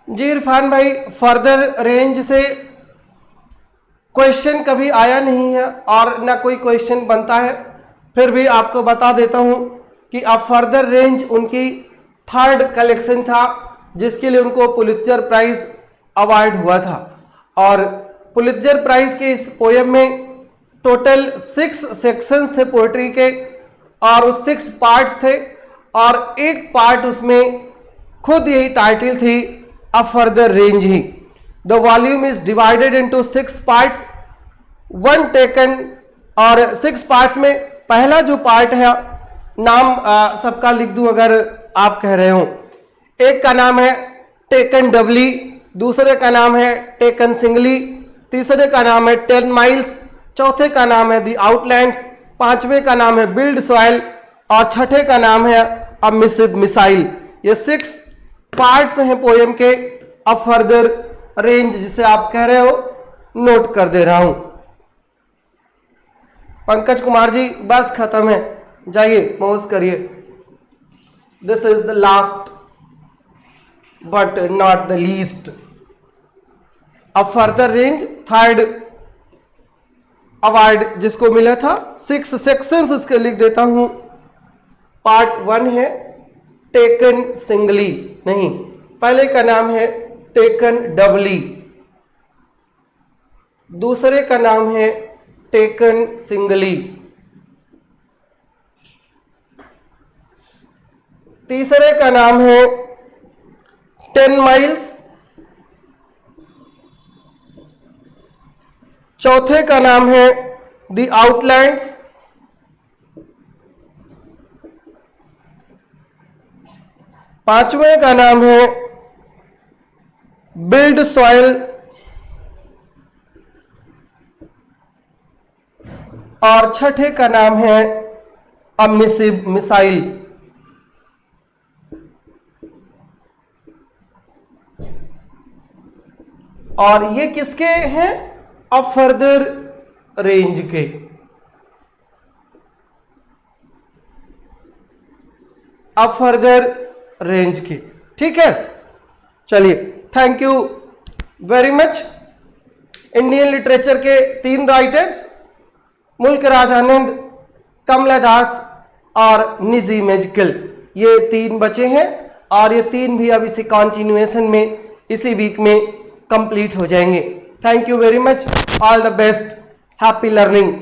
जी इरफान भाई, फर्दर रेंज से क्वेश्चन कभी आया नहीं है और ना कोई क्वेश्चन बनता है, फिर भी आपको बता देता हूं कि अब फर्दर रेंज उनकी 3rd कलेक्शन था जिसके लिए उनको पुलित्जर प्राइज अवार्ड हुआ था। और पुलित्जर प्राइज के इस पोयम में टोटल 6 सेक्शंस थे पोएट्री के, और उस 6 पार्ट्स थे, और एक पार्ट उसमें खुद यही टाइटल थी a further range he. The volume is divided into 6 parts, 1 taken, और 6 पार्ट्स में पहला जो पार्ट है, नाम सबका लिख दूं अगर आप कह रहे हो। एक का नाम है टेकन डबली, दूसरे का नाम है टेकन सिंगली, तीसरे का नाम है 10 माइल्स, चौथे का नाम है द आउटलैंड्स, पांचवें का नाम है बिल्ड सॉइल, और छठे का नाम है अ मिसिव मिसाइल। ये 6 पार्ट्स हैं पोएम के अ फर्दर रेंज, जिसे आप कह रहे हो, नोट कर दे रहा हूं। पंकज कुमार जी बस खत्म है, जाइए मौज करिए। This is the last but not the least. A further range 3rd award जिसको मिला था, 6 सेक्शंस इसके लिख देता हूं। पार्ट 1 है टेकन सिंगली, नहीं, पहले का नाम है टेकन डबली, दूसरे का नाम है टेकन सिंगली, तीसरे का नाम है 10 माइल्स, चौथे का नाम है द आउटलैंड्स, पांचवें का नाम है बिल्ड सॉइल, और छठे का नाम है अ मिसिव मिसाइल। और ये किसके हैं? अ फर्दर रेंज के। अ फर्दर रेंज की, ठीक है। चलिए, thank you very much. Indian literature के 3 राइटर्स, मुल्क राज आनंद, कमला दास और निजी मैजिकल, ये 3 बचे हैं, और ये 3 भी अब इसी कॉन्टिन्यूएशन में इसी वीक में कंप्लीट हो जाएंगे। Thank you very much, all the best, happy learning.